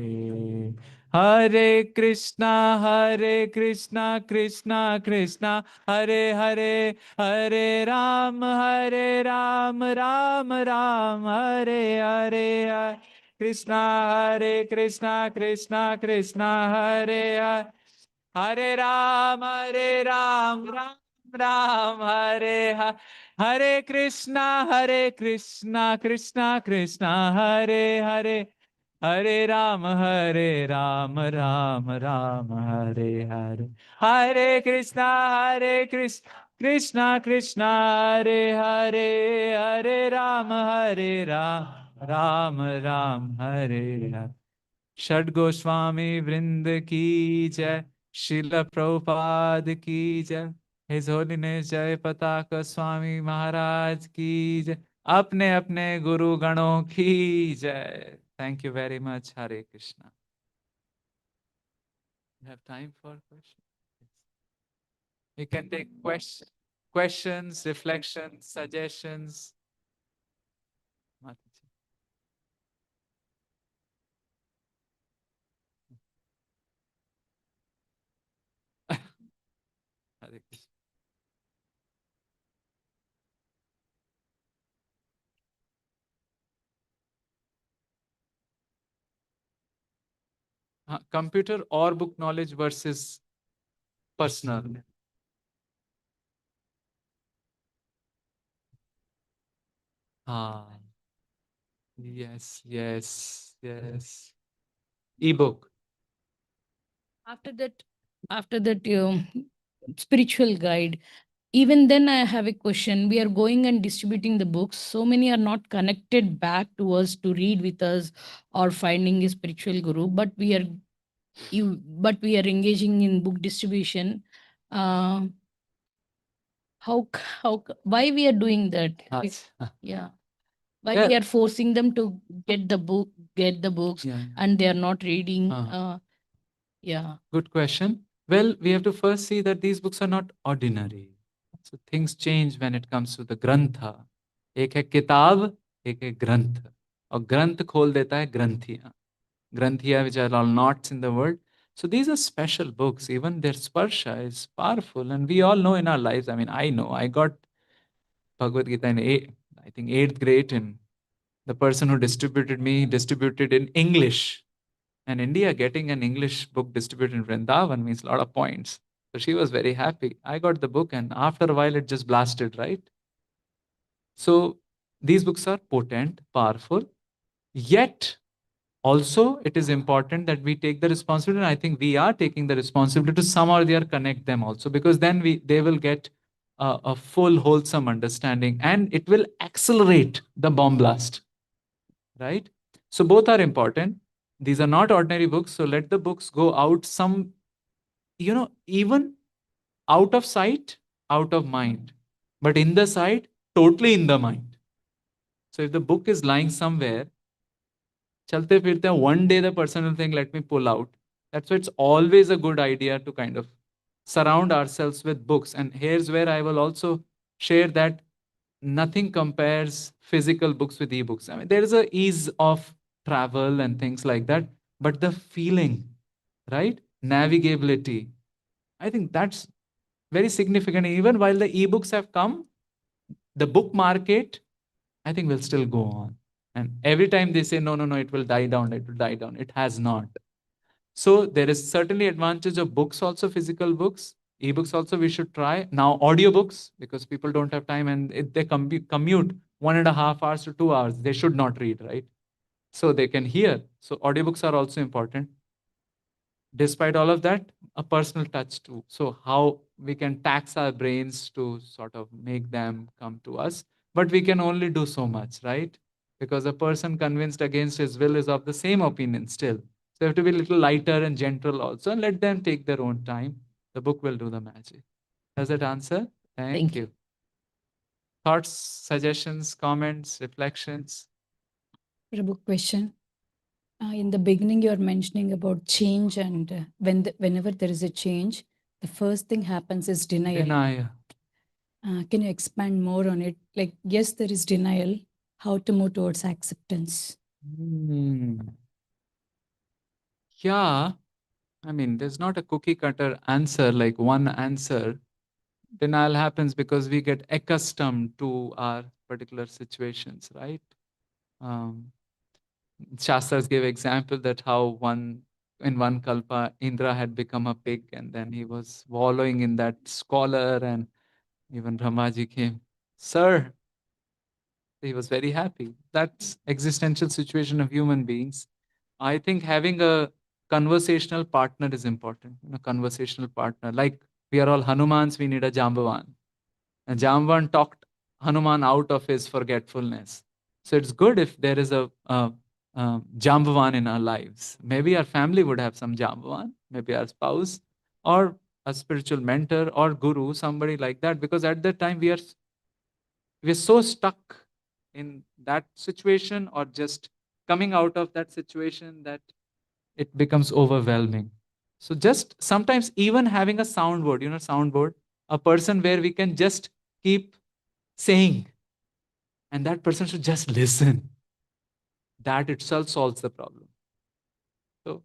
हरे कृष्णा कृष्णा कृष्णा हरे हरे हरे राम राम राम हरे हरे कृष्णा कृष्णा कृष्णा हरे हरे राम राम राम हरे हरे कृष्णा कृष्णा कृष्णा हरे हरे हरे राम राम राम हरे हरे हरे कृष्णा कृष्णा कृष्णा हरे हरे हरे राम राम राम हरे हरे षड गोस्वामी वृंद की जय शिल प्रभुपाद की जय हिज होलीनेस जय पताका स्वामी महाराज की जय अपने अपने गुरु गणों की जय thank you very much Hare Krishna you have time for questions we can take questions reflections suggestions Mataji. Hare Krishna. Computer or book knowledge versus personal. Ah, yes. Ebook.
After that spiritual guide, even then I have a question. We are going and distributing the books. So many are not connected back to us to read with us or finding a spiritual guru, but we are engaging in book distribution. Uh, why we are doing that? Yeah. Why
Yeah.
we are forcing them to get the books
Yeah.
and they are not reading? Yeah.
Good question. Well, we have to first see that these books are not ordinary. So things change when it comes to the grantha. एक है किताब, एक है ग्रंथ. और ग्रंथ खोल देता है ग्रंथियां. Granthiya, which are all knots in the word. So these are special books. Even their sparsha is powerful. And we all know in our lives, I mean, I know, I got Bhagavad Gita in I think 8th grade, and the person who distributed me distributed in English. And India getting an English book distributed in Vrindavan means a lot of points. So she was very happy. I got the book, and after a while, it just blasted, right? So these books are potent, powerful, yet also it is important that we take the responsibility. And I think we are taking the responsibility to some or the other connect them also, because then they will get a full, wholesome understanding, and it will accelerate the bomb blast, right? So both are important. These are not ordinary books. So let the books go out some, even out of sight, out of mind, but in the sight, totally in the mind. So if the book is lying somewhere, chalte firte, one day the person will think, let me pull out. That's why it's always a good idea to kind of surround ourselves with books. And here's where I will also share that nothing compares physical books with ebooks. I mean, there is a ease of travel and things like that, but the feeling, right? Navigability. I think that's very significant. Even while the ebooks have come, the book market, I think, will still go on. And every time they say, no, it will die down, it has not. So there is certainly advantage of books also, physical books. Ebooks also we should try. Now audiobooks, because people don't have time and they commute 1.5 hours to 2 hours, they should not read, right? So they can hear. So audiobooks are also important. Despite all of that, a personal touch too. So how we can tax our brains to sort of make them come to us, but we can only do so much, right? Because a person convinced against his will is of the same opinion still. So you have to be a little lighter and gentle also, and let them take their own time. The book will do the magic. Does that answer? Thank you. Thoughts, suggestions, comments, reflections?
Prabhu, question. In the beginning, you're mentioning about change, and whenever there is a change, the first thing happens is denial.
Denial.
Can you expand more on it? Like, yes, there is denial. How to move towards acceptance?
Yeah, I mean, there's not a cookie cutter answer, like one answer. Denial happens because we get accustomed to our particular situations, right? Shastras give example that how in one kalpa, Indra had become a pig and then he was wallowing in that squalor, and even Brahmaji came, "Sir," he was very happy. That's existential situation of human beings. I think having a conversational partner is important. A conversational partner. Like we are all Hanumans, we need a Jambavan. And Jambavan talked Hanuman out of his forgetfulness. So it's good if there is a Jambavan in our lives. Maybe our family would have some Jambavan, maybe our spouse, or a spiritual mentor or guru, somebody like that. Because at that time we're so stuck in that situation or just coming out of that situation that it becomes overwhelming. So just sometimes even having a soundboard, soundboard, a person where we can just keep saying, and that person should just listen. That itself solves the problem. So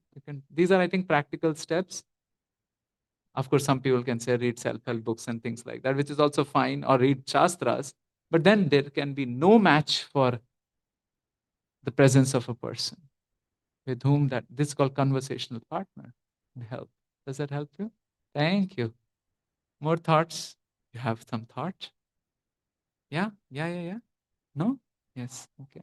these are, I think, practical steps. Of course, some people can say read self-help books and things like that, which is also fine, or read Shastras. But then there can be no match for the presence of a person with whom this is called conversational partner would help. Does that help you? Thank you. More thoughts? You have some thoughts? Yeah? No? Yes. Okay.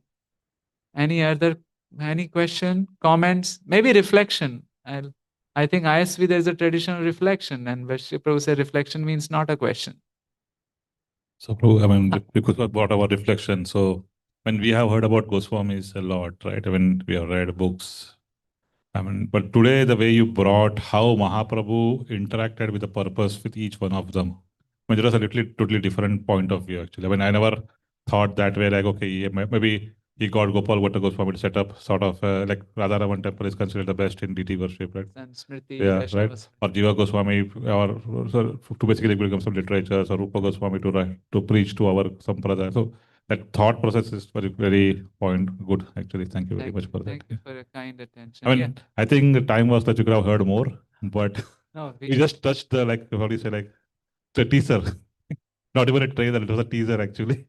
Any question, comments? Maybe reflection. I think ISV there's a traditional reflection, and Vaishya Prabhu said reflection means not a question.
So, Prabhu, I mean, because about our reflection, so when we have heard about Goswamis a lot, right? When we have read books, I mean, but today the way you brought how Mahaprabhu interacted with the purpose with each one of them, I mean, there was a totally different point of view actually. I mean, I never thought that way. Like, okay, yeah, maybe he got Gopal Bhatta Goswami to set up sort of like Radharaman temple is considered the best in DT worship, right?
And Smriti,
Yeah,
Vaishnava
right.
Smriti.
Or Jiva Goswami, or so to basically become some literature, or Rupa Goswami to write, to preach to our sampradaya. So that thought process is very good actually. Thank you very much for that.
Thank you for your kind attention.
I mean, I think the time was that you could have heard more, but
No,
we just touched the, like, how do you say, like the teaser. Not even a trailer, it was a teaser actually.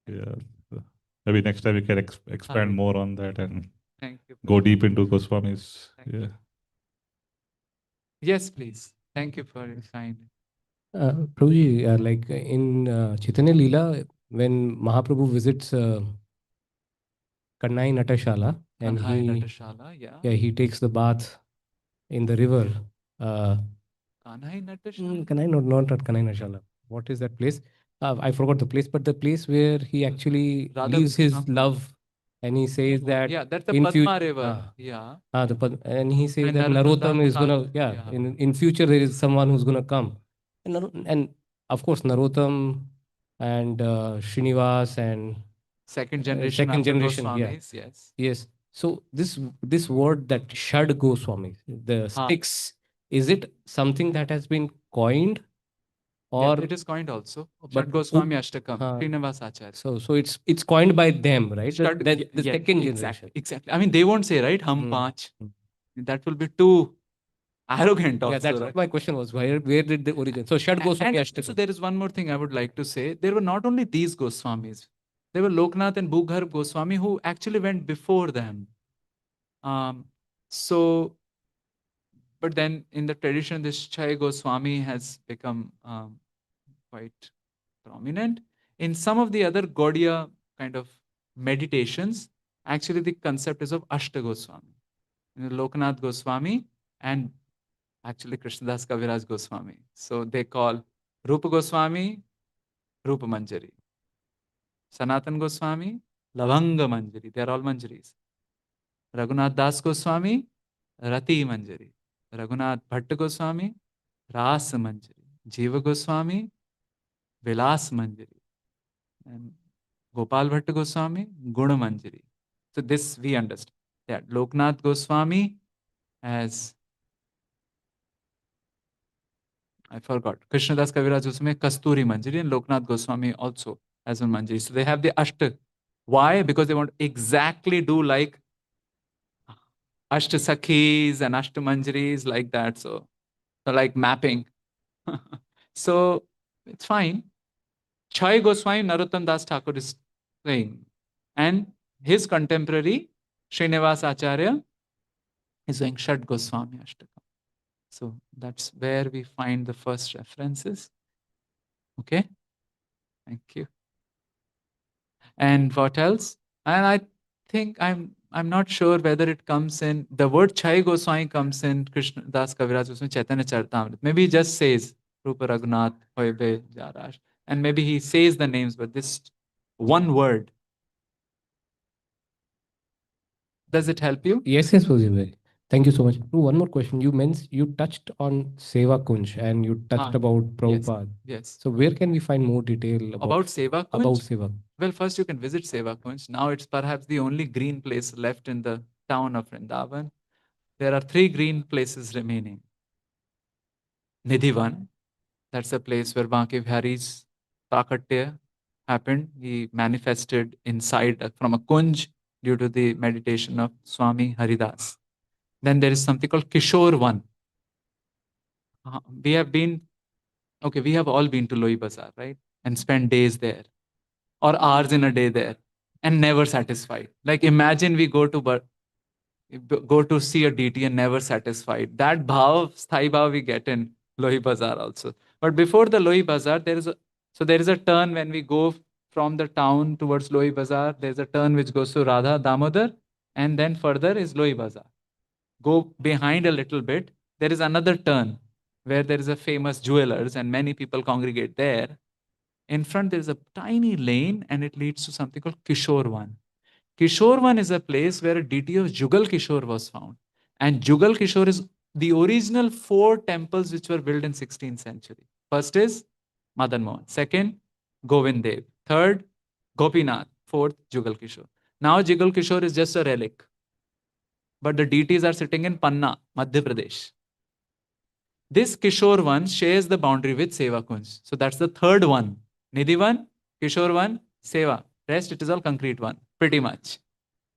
Yeah. So maybe next time we can expand more on that and
Thank you.
go deep into Goswamis. Yeah.
Yes, please. Thank you for your kind.
Prabhuji, like in Chaitanya Leela, when Mahaprabhu visits Kannai Natashala and he takes the bath in the river.
Kanhai Natashala?
Kannai, not at Kannai Natashala. What is that place? I forgot the place, but the place where he actually leaves his love, and he says that
that's the Padma River.
and he says that Narottam is gonna in future there is someone who's gonna come, and of course Narottam and Srinivas and
second generation Goswamis,
yes. So this word that Shad Goswami, the sticks, is it something that has been coined? Or
it is coined also. Shad Goswami Ashtakam, Srinivas Acharya.
So it's coined by them, right? The second generation.
Exactly. I mean, they won't say, right, hum panch. That will be too arrogant also.
Yeah, that's what my question was. Where did the origin? So Shad Goswami Ashtakam.
So there is one more thing I would like to say. There were not only these Goswamis. There were Loknath and Bhugharb Goswami who actually went before them. But then in the tradition, this Chai Goswami has become quite prominent. In some of the other Gaudiya kind of meditations, actually the concept is of Ashta Goswami. Lokanath Goswami and actually Krishnadas Kaviraj Goswami. So they call Rupa Goswami Rupa Manjari, Sanatan Goswami Lavanga Manjari. They are all Manjaris. Raghunath Das Goswami Rati Manjari. Raghunath Bhatta Goswami Ras Manjari. Jiva Goswami Vilas Manjari. And Gopal Bhatta Goswami Guna Manjari. So this we understand. Yeah, Loknath Goswami as I forgot. Krishnadas Kaviraj Goswami Kasturi Manjari and Loknath Goswami also as one Manjari. So they have the Ashta. Why? Because they want to exactly do like Ashta Sakhis and Ashta Manjaris like that. So like mapping. So it's fine. Chai Goswami Narottam Das Thakur is saying. And his contemporary Srinivas Acharya is saying Shat Goswami Ashtakam. So that's where we find the first references. Okay. Thank you. And what else? And I think I'm not sure whether it comes in, the word Chai Goswami comes in Krishna Das Kaviraj Goswami Chaitanya Charitamrita. Maybe he just says Rupa Raghunath, Hoibe, Jarash. And maybe he says the names, but this one word. Does it help you?
Yes, Prabhuji bhai. Thank you so much. One more question. You touched on Seva Kunj and you touched about Prabhupada.
Yes.
So where can we find more detail
About Seva Kunj?
About Seva.
Well, first you can visit Seva Kunj. Now it's perhaps the only green place left in the town of Vrindavan. There are 3 green places remaining. Nidhivan, that's a place where Banke Bihari's Prakatya happened. He manifested inside from a kunj due to the meditation of Swami Haridas. Then there is something called Kishore Van. We have all been to Loi Bazaar, right? And spent days there or hours in a day there and never satisfied. Like imagine we go to see a deity and never satisfied. That sthai bhav we get in Lohi Bazaar also. But before the Lohi Bazaar, there is a turn when we go from the town towards Lohi Bazaar. There's a turn which goes to Radha Damodar, and then further is Lohi Bazaar. Go behind a little bit, there is another turn where there is a famous jewelers and many people congregate there. In front, there is a tiny lane and it leads to something called Kishore Van. Kishore Van is a place where a deity of Jugal Kishore was found. And Jugal Kishore is the original 4 temples which were built in 16th century. First is Madan Mohan. Second, Govind Dev. Third, Gopinath. Fourth, Jugal Kishore. Now Jugal Kishore is just a relic. But the deities are sitting in Panna, Madhya Pradesh. This Kishore Van shares the boundary with Seva Kunj. So that's the third one. Nidhi Van, Kishore Van, Seva. Rest, it is all concrete one, pretty much.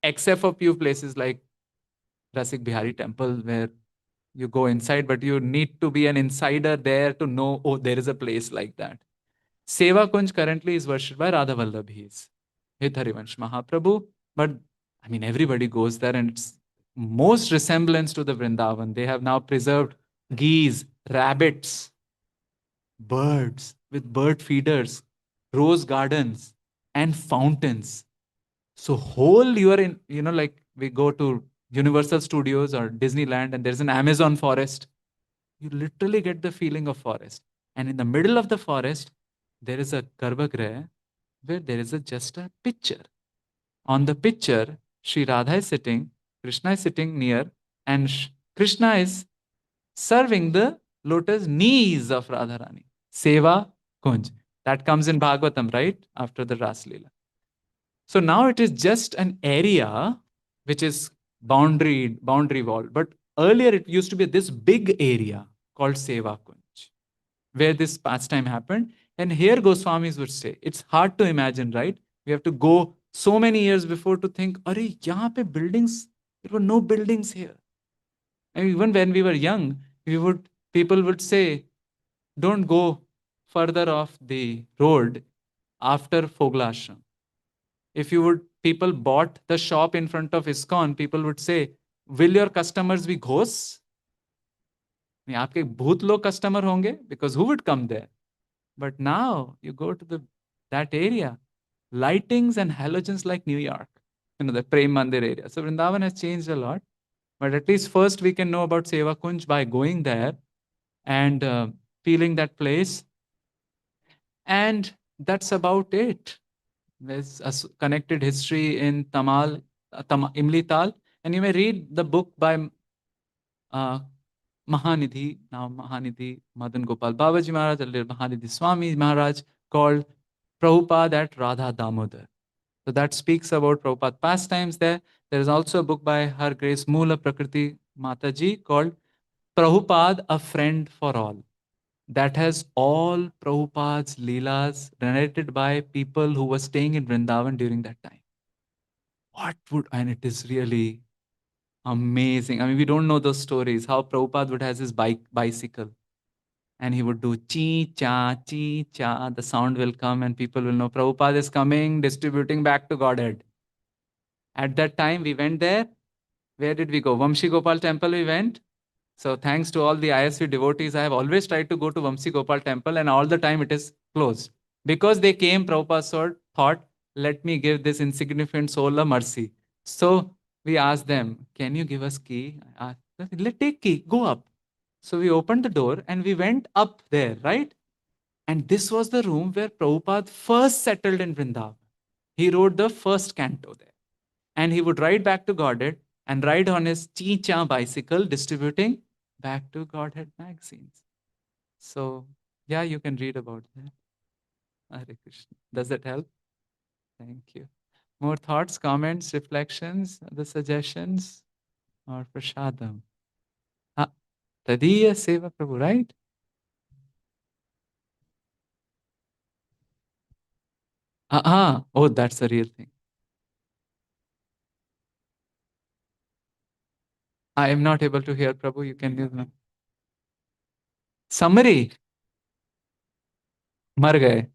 Except for few places like Rasik Bihari temple where you go inside, but you need to be an insider there to know, oh, there is a place like that. Seva Kunj currently is worshipped by Radha Vallabhis with Harivaṁśa Mahaprabhu. But I mean, everybody goes there and it's most resemblance to the Vrindavan. They have now preserved geese, rabbits, birds with bird feeders, rose gardens, and fountains. So whole you are in, like we go to Universal Studios or Disneyland and there's an Amazon forest. You literally get the feeling of forest. And in the middle of the forest, there is a Garbhagriha where there is just a picture. On the picture, Sri Radha is sitting, Krishna is sitting near, and Krishna is serving the lotus knees of Radharani. Seva Kunj. That comes in Bhagavatam, right? After the Ras Leela. So now it is just an area which is boundary wall. But earlier it used to be this big area called Seva Kunj, where this pastime happened. And here Goswamis would say, it's hard to imagine, right? We have to go so many years before to think, Are, yahan pe buildings, there were no buildings here. And even when we were young, people would say, don't go further off the road after Fogla Ashram. If people bought the shop in front of ISKCON, people would say, will your customers be ghosts? Aapke bhoot log customer honge? Because who would come there? But now you go to the that area, lightings and halogens like New York, the Prem Mandir area. So Vrindavan has changed a lot. But at least first we can know about Seva Kunj by going there and feeling that place. And that's about it. There's a connected history in Imli Tal. And you may read the book by Mahanidhi, now Mahanidhi Madan Gopal Babaji Maharaj, earlier Mahanidhi Swami Maharaj, called Prabhupada at Radha Damodar. So that speaks about Prabhupada pastimes there. There is also a book by Her Grace Moola Prakriti Mataji called Prabhupada, a Friend for All. That has all Prabhupada's Leelas narrated by people who were staying in Vrindavan during that time. And it is really amazing. I mean, we don't know those stories, how Prabhupada would have his bicycle and he would do chi cha, the sound will come and people will know Prabhupada is coming, distributing back to Godhead. At that time, we went there. Where did we go? Vamshi Gopal temple we went. So thanks to all the ISV devotees, I have always tried to go to Vamshi Gopal temple and all the time it is closed. Because they came, Prabhupada thought, let me give this insignificant soul a mercy. So we asked them, can you give us key? Let's take key, go up. So we opened the door and we went up there, right? And this was the room where Prabhupada first settled in Vrindavan. He wrote the first canto there. And he would ride back to Godhead and ride on his Chi-Cha bicycle, distributing back to Godhead magazines. So, yeah, you can read about that. Hare Krishna. Does that help? Thank you. More thoughts, comments, reflections, other suggestions, or prasadam? Tadiya Seva Prabhu, right? Oh, that's the real thing. I am not able to hear Prabhu. You can give me. Summary. Mar gaye.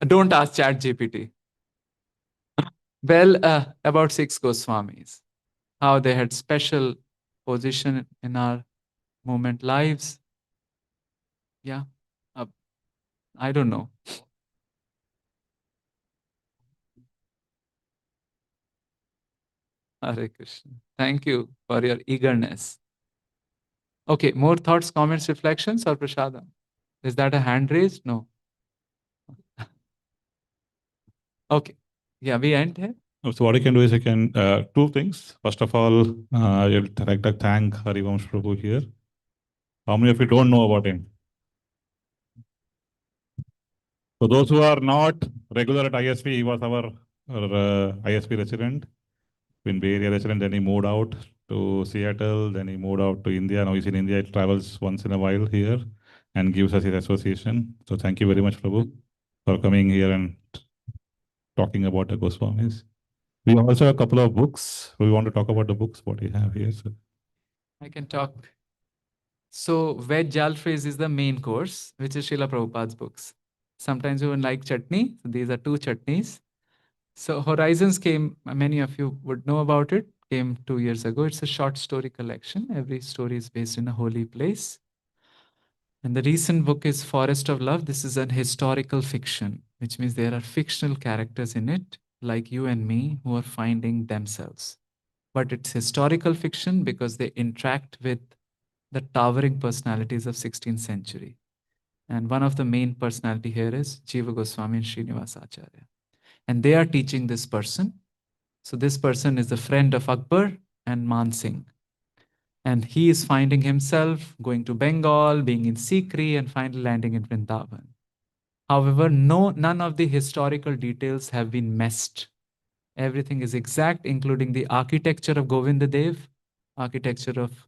Don't ask Chat GPT. Well, about 6 Goswamis, how they had special position in our movement lives. Yeah, I don't know. Hare Krishna. Thank you for your eagerness. Okay, more thoughts, comments, reflections, or prasadam? Is that a hand raised? No. Okay. Yeah, we end here.
So what I can do is I can, two things. First of all, I'd like to thank Harivaṁśa Prabhu here. How many of you don't know about him? So those who are not regular at ISP, he was our ISP resident, in Bay Area resident, then he moved out to Seattle, then he moved out to India. Now he's in India, he travels once in a while here and gives us his association. So thank you very much, Prabhu, for coming here and talking about the Goswamis. We also have a couple of books. We want to talk about the books, what we have here. So.
I can talk. So, veg jalfrezi is the main course, which is Srila Prabhupada's books. Sometimes you would like chutney. So these are 2 chutneys. So Horizons came, many of you would know about it, came 2 years ago. It's a short story collection. Every story is based in a holy place. And the recent book is Forest of Love. This is an historical fiction, which means there are fictional characters in it, like you and me, who are finding themselves. But it's historical fiction because they interact with the towering personalities of 16th century. And one of the main personality here is Jiva Goswami and Srinivas Acharya. And they are teaching this person. So this person is the friend of Akbar and Man Singh. And he is finding himself going to Bengal, being in Sikri, and finally landing in Vrindavan. However, none of the historical details have been messed. Everything is exact, including the architecture of Govinda Dev, architecture of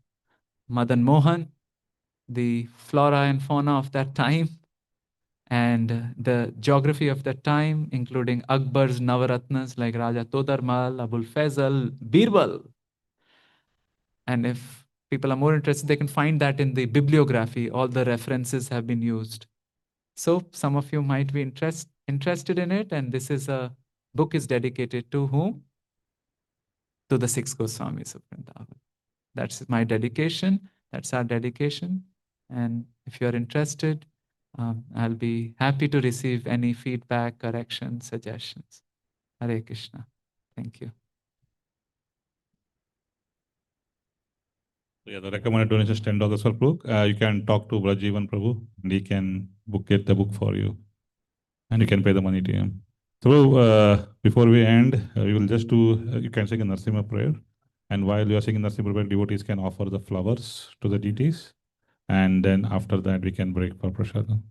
Madan Mohan, the flora and fauna of that time, and the geography of that time, including Akbar's Navaratnas like Raja Todarmal, Abul Faisal, Birbal. And if people are more interested, they can find that in the bibliography. All the references have been used. So some of you might be interested in it. And this is a book is dedicated to whom? To the 6 Goswamis of Vrindavan. That's my dedication. That's our dedication. And if you're interested, I'll be happy to receive any feedback, corrections, suggestions. Hare Krishna. Thank you.
Yeah, the recommended donation is $10 for book. You can talk to Brajivan Prabhu, and he can get the book for you, and you can pay the money to him. So before we end, we will just do. You can sing a Narasimha prayer, and while you are singing Narasimha prayer, devotees can offer the flowers to the deities, and then after that we can break for prasadam.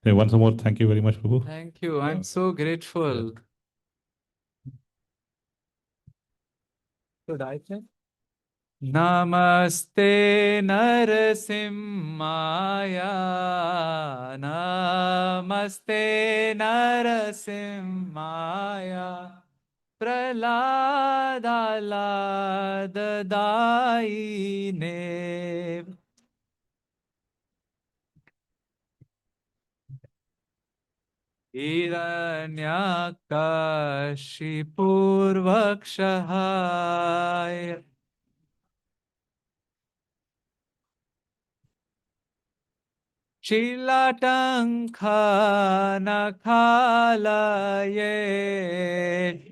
Hey, once more, thank you very much, Prabhu.
Thank you. I'm so grateful. Should I say? Namaste Narasimhaya. Namaste Narasimhaya. Praladaladaine. Hiranyakashipurvakshahaya. Shilatankhanakhalaye.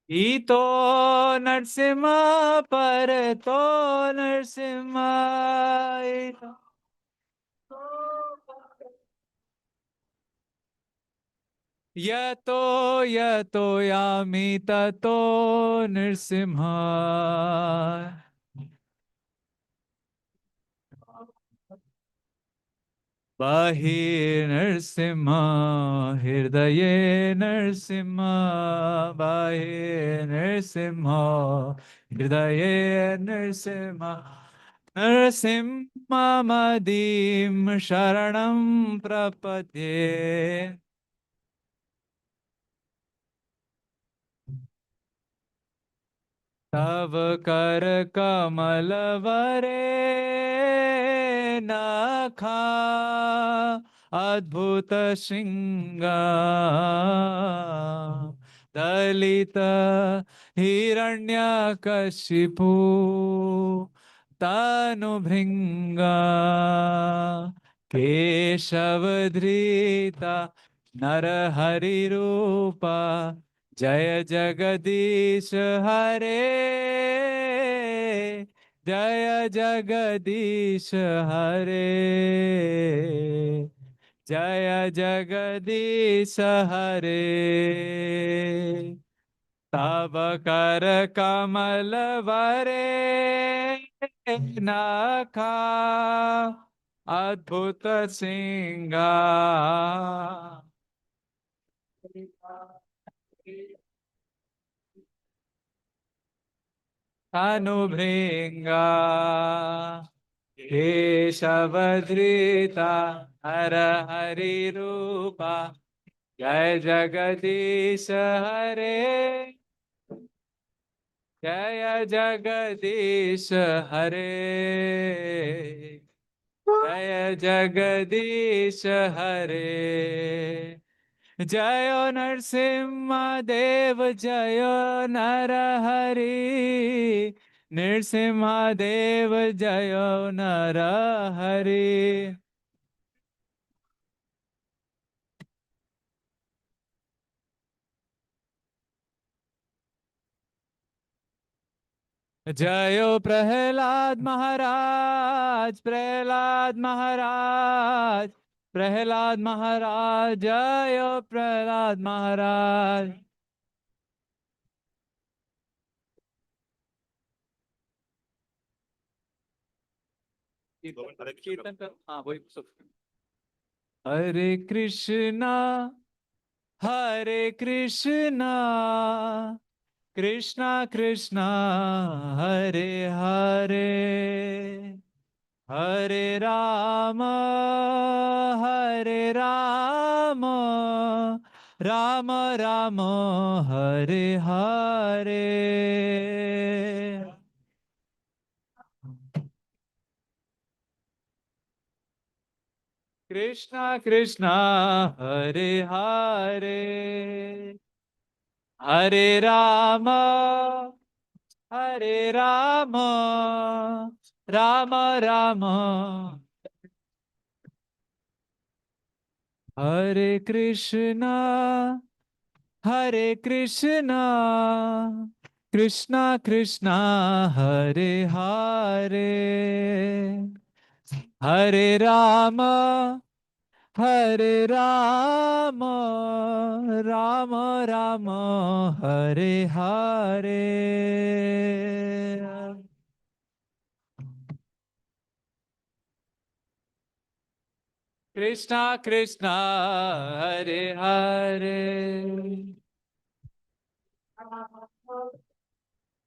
Ito Narsimha Parato Narsimha. Yato yato yami tato Narsimha. Bahi Narsimha, Hirdaye Narsimha, Bahi Narsimha, Hirdaye Narsimha, Narsimha Madim Sharanam Prapatye. Tav kar kamal vare nakha adbhuta shringa dalita hiranyakashipu tanu bhringa keshavadrita narahari rupa Jaya Jagadish Hare Jaya Jagadish Hare Jaya Jagadish Hare Tabakar Kamal Vare Nakha Adbhuta Singha Anubhringa Keshavadrita Hara Hari Rupa Jai Jagadish Hare Jaya Jagadish Hare Jaya Jagadish Hare Jayo Narsimha Dev Jayo Narahari Nrsimha Dev Jayo Narahari Jayo Prahlad Maharaj Prahlad Maharaj Prahlad Maharaj Jayo Prahlad Maharaj कीर्तन कर हाँ वही हरे Krishna Krishna Krishna Hare Hare Hare Ram Ram Ram Hare Hare Krishna Krishna Hare Hare Hare Ram Rama Rama, Hare Krishna, Hare Krishna, Krishna Krishna, Hare Hare, Hare Rama, Hare Rama, Rama Rama, Hare Hare. Krishna Krishna, Hare Hare,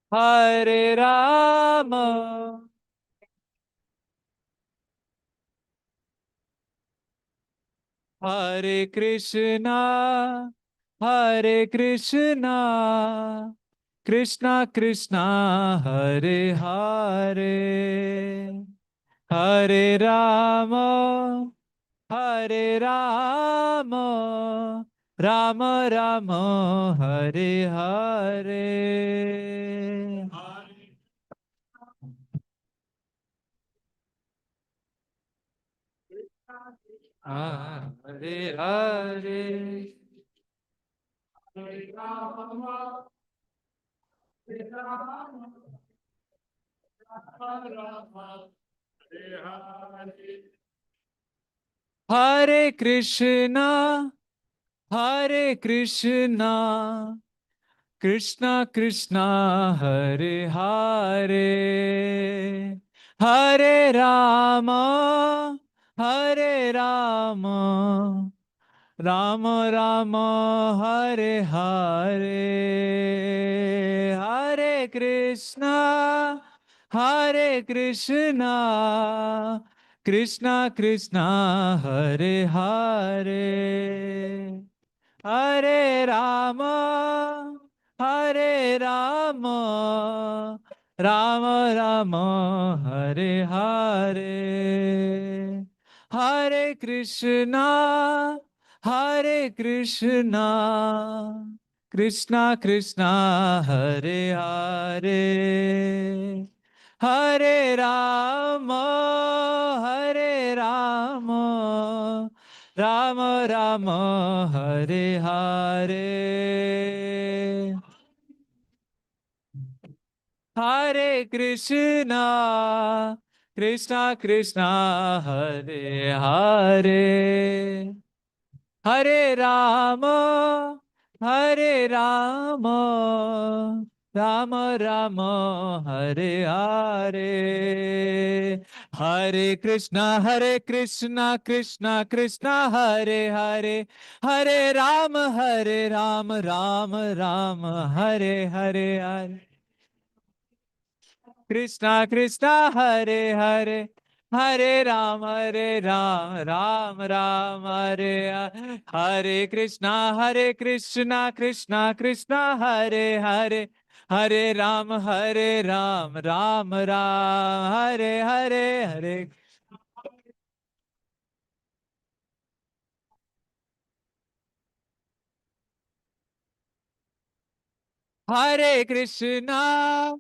Hare Rama, Hare Krishna, Hare Krishna, Krishna Krishna, Hare Hare, Hare Rama, Hare Rama, Rama Rama, Hare Hare. Hare Hare. Hare Krishna, Hare Krishna, Krishna Krishna, Hare Hare, Hare Rama, Hare Rama, Rama Rama, Hare Hare, Hare Krishna, Hare Krishna, Krishna Krishna, Hare Hare, Hare Rama, Hare Rama, Rama Rama, Hare Hare, Hare Krishna, Hare Krishna, Krishna Krishna, Hare Hare, Hare Rama, Hare Rama, Rama Rama, Hare Hare, Hare Krishna, Krishna Krishna, Hare Hare, Hare Rama, Hare Rama, Rama Rama, Hare Hare, Hare Krishna, Krishna Krishna, Hare Hare, Hare Rama, Rama Rama, Hare Hare. Krishna Krishna, Hare Hare, Hare Ram, Ram Ram, Hare Hare, Hare Krishna, Krishna Krishna, Hare Hare, Hare Ram, Ram Ram, Hare Hare, Hare. Hare Krishna,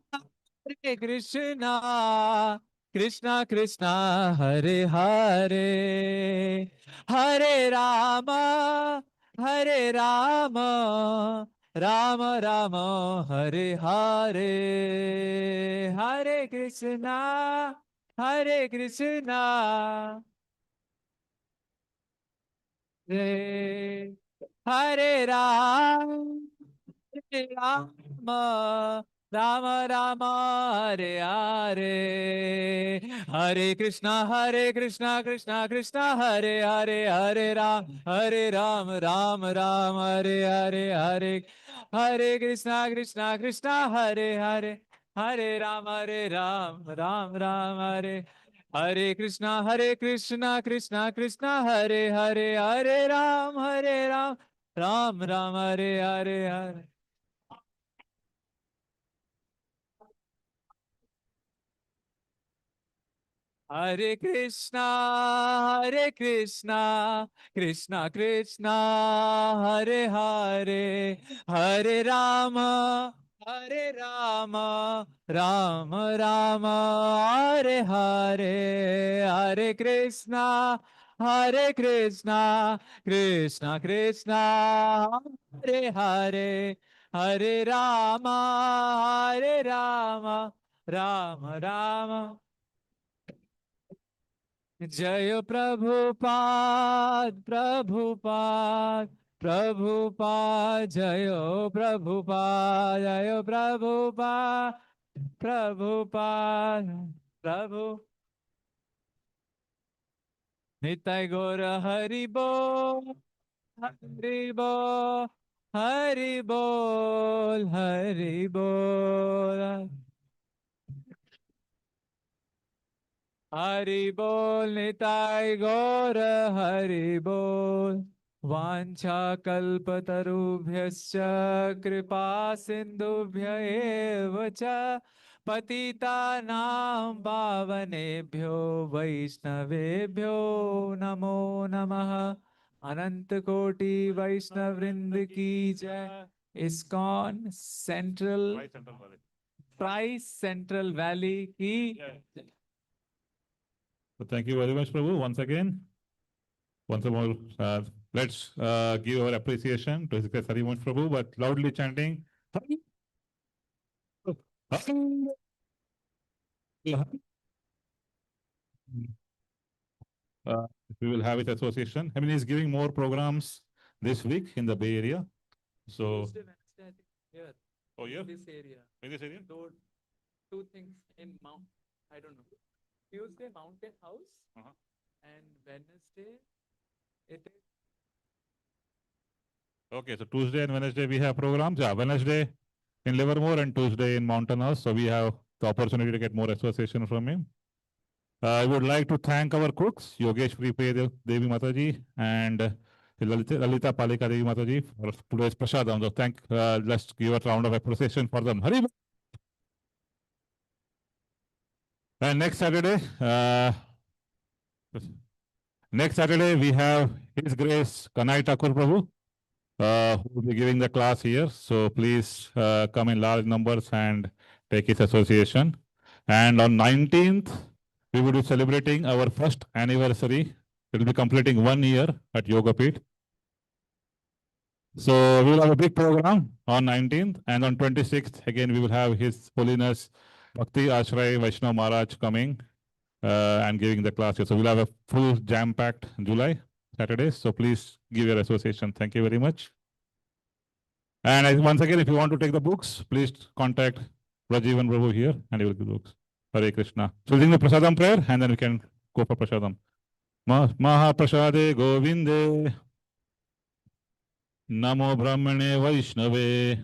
Hare Krishna, Krishna Krishna, Hare Hare, Hare Rama, Hare Rama, Rama Rama, Hare Hare, Hare Krishna, Hare Krishna, Hare Hare Rama, Hare Rama, Rama Rama, Hare Hare, Hare Krishna, Krishna Krishna, Hare Hare, Hare Ram, Ram Ram, Hare Hare, Hare Krishna, Krishna, Hare Hare, Hare Ram, Ram Ram, Hare Krishna, Krishna Krishna, Hare Hare, Hare Ram, Ram Ram, Hare Hare. Hare Krishna, Krishna Krishna, Hare Hare, Hare Rama, Hare Rama, Rama Rama, Hare Hare, Hare Krishna, Krishna Krishna, Hare Hare, Hare Rama, Rama Rama. Jaya Prabhupada, Prabhupada, Prabhupada, Jaya Prabhupada, Jaya Prabhupada, Prabhupada, Prabhu. Nitai Gora Haribol, Haribol, Haribol, Haribol. Hari bol nitai gaur hari bol vancha kalpatarubhyascha kripa sindhubhya eva cha patita nam pavanebhyo vaishnavebhyo namo namah anant koti vaishnavrind ki jai ISKCON Central Tri Central Valley ki
So thank you very much, Prabhu. Once again, once more, let's give our appreciation to His Grace Harivaṁśa Prabhu, but loudly chanting. We will have it association. I mean, he's giving more programs this week in the Bay Area. So,
Tuesday, Wednesday, I think here.
oh yeah,
This area.
in this area.
Two things in Mount. I don't know. Tuesday, Mountain House, and Wednesday, it is.
Okay, so Tuesday and Wednesday we have programs. Yeah, Wednesday in Livermore and Tuesday in Mountain House. So we have the opportunity to get more association from him. I would like to thank our cooks, Yogeshwari Devi Mataji and Lalita Palika Devi Mataji for today's prasadam. So let's give a round of appreciation for them. Hari. And next Saturday we have His Grace Kanai Thakur Prabhu, who will be giving the class here. So please come in large numbers and take his association. And on 19th, we will be celebrating our first anniversary. We will be completing 1 year at Yoga Pit. So we will have a big program on 19th, and on 26th, again, we will have His Holiness Bhakti Ashray Vaishnav Maharaj coming and giving the class here. So we'll have a full jam-packed July Saturday. So please give your association. Thank you very much. And once again, if you want to take the books, please contact Rajivan Prabhu here, and he will give the books. Hare Krishna. So we'll do the prasadam prayer, and then we can go for prasadam. Maha prasade Govinde. Namo Brahmane Vaishnave.